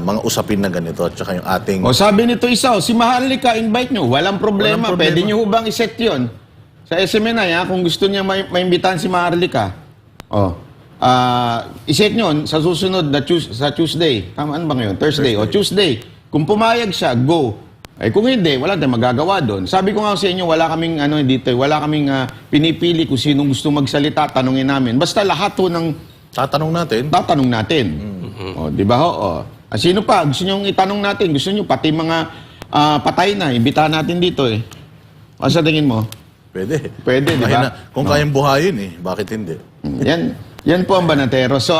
mga usapin na ganito at saka yung ating... O sabi nito isa, si Maharlika, invite nyo. Walang problema. Pwede nyo hubang iset yun. Sa SMNI, kung gusto niya maimbitahan si Maharlika. Iset nyo sa susunod na sa Tuesday. Tama ba ngayon? Thursday o Tuesday. Kung pumayag siya, go. Kung hindi, wala tayong magagawa doon. Sabi ko nga sa inyo, wala kaming wala kaming pinipili kung sinong gusto magsalita, tanungin namin. Basta lahat ho ng tatanong natin. O, di ba ho? Sino pa? Gusto nyo itanong natin? Gusto nyo pati mga patay na, imbitahan natin dito Ano sa tingin mo? Pwede, di ba? Kung kayang buhayin bakit hindi? Yan po ang Banateros. So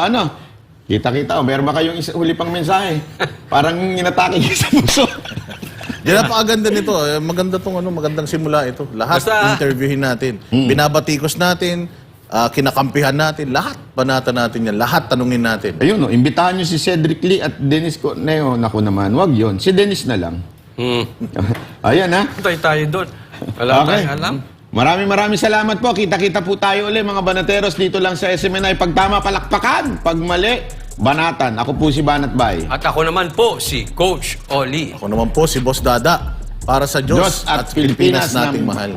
kita-kita. Meron ba kayong huli pang mensahe? Parang inatake sa puso. Yan napakaganda nito. Maganda tong magandang simula ito. Lahat interviewin natin. Binabatikos natin, kinakampihan natin, lahat banata natin yan. Lahat tanungin natin. Ayun, imbitahan nyo si Cedric Lee at Dennis Corneo. Naku naman, wag yon. Si Dennis na lang. Ayan Tayo tayo doon. Wala tayong alam. Maraming salamat po. Kita-kita po tayo ulit mga Banateros dito lang sa SMNI. Pag tama, palakpakan. Pag mali, banatan. Ako po si Banat Bay. At ako naman po si Coach Oli. Ako naman po si Boss Dada. Para sa Diyos at Pilipinas nating mahal.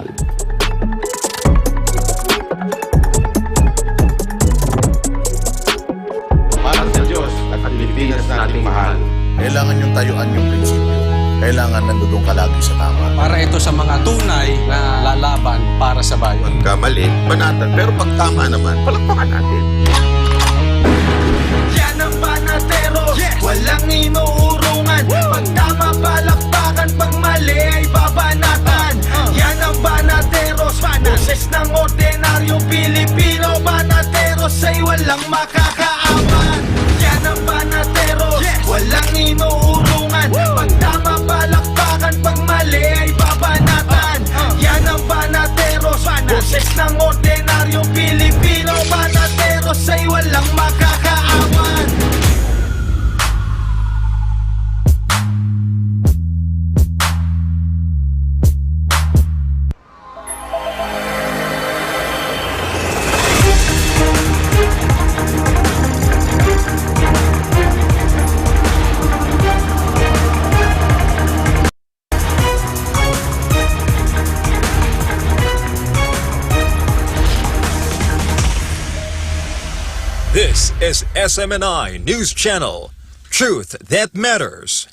Para sa Diyos at Pilipinas nating mahal. Kailangan yung tayuan yung prinsipyo. Kailangan nandudong ka lagi sa tama. Para ito sa mga tunay na lalaban para sa bayan. Pagkamali, banatan. Pero pag tama naman, palakpakan natin. Yan ang Banateros, walang inuurungan. Pag tama palakpakan, pag mali ay babanatan. Yan ang Banateros, boses ng ordinaryong Pilipino. Banateros ay walang makakaawan. Yan ang Banateros, walang inuurungan. Pag tama palakpakan, pag mali ay babanatan. Yan ang Banateros, boses ng ordinaryong Pilipino. Banateros ay walang makakaawan. This is SMNI News Channel. Truth that matters.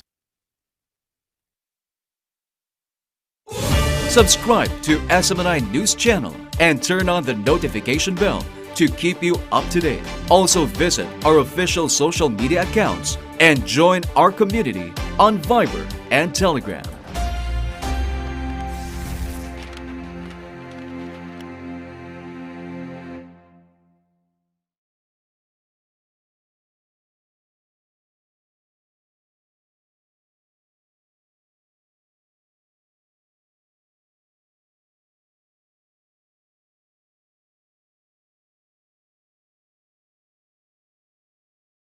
Subscribe to SMNI News Channel and turn on the notification bell to keep you up to date. Also visit our official social media accounts and join our community on Viber and Telegram.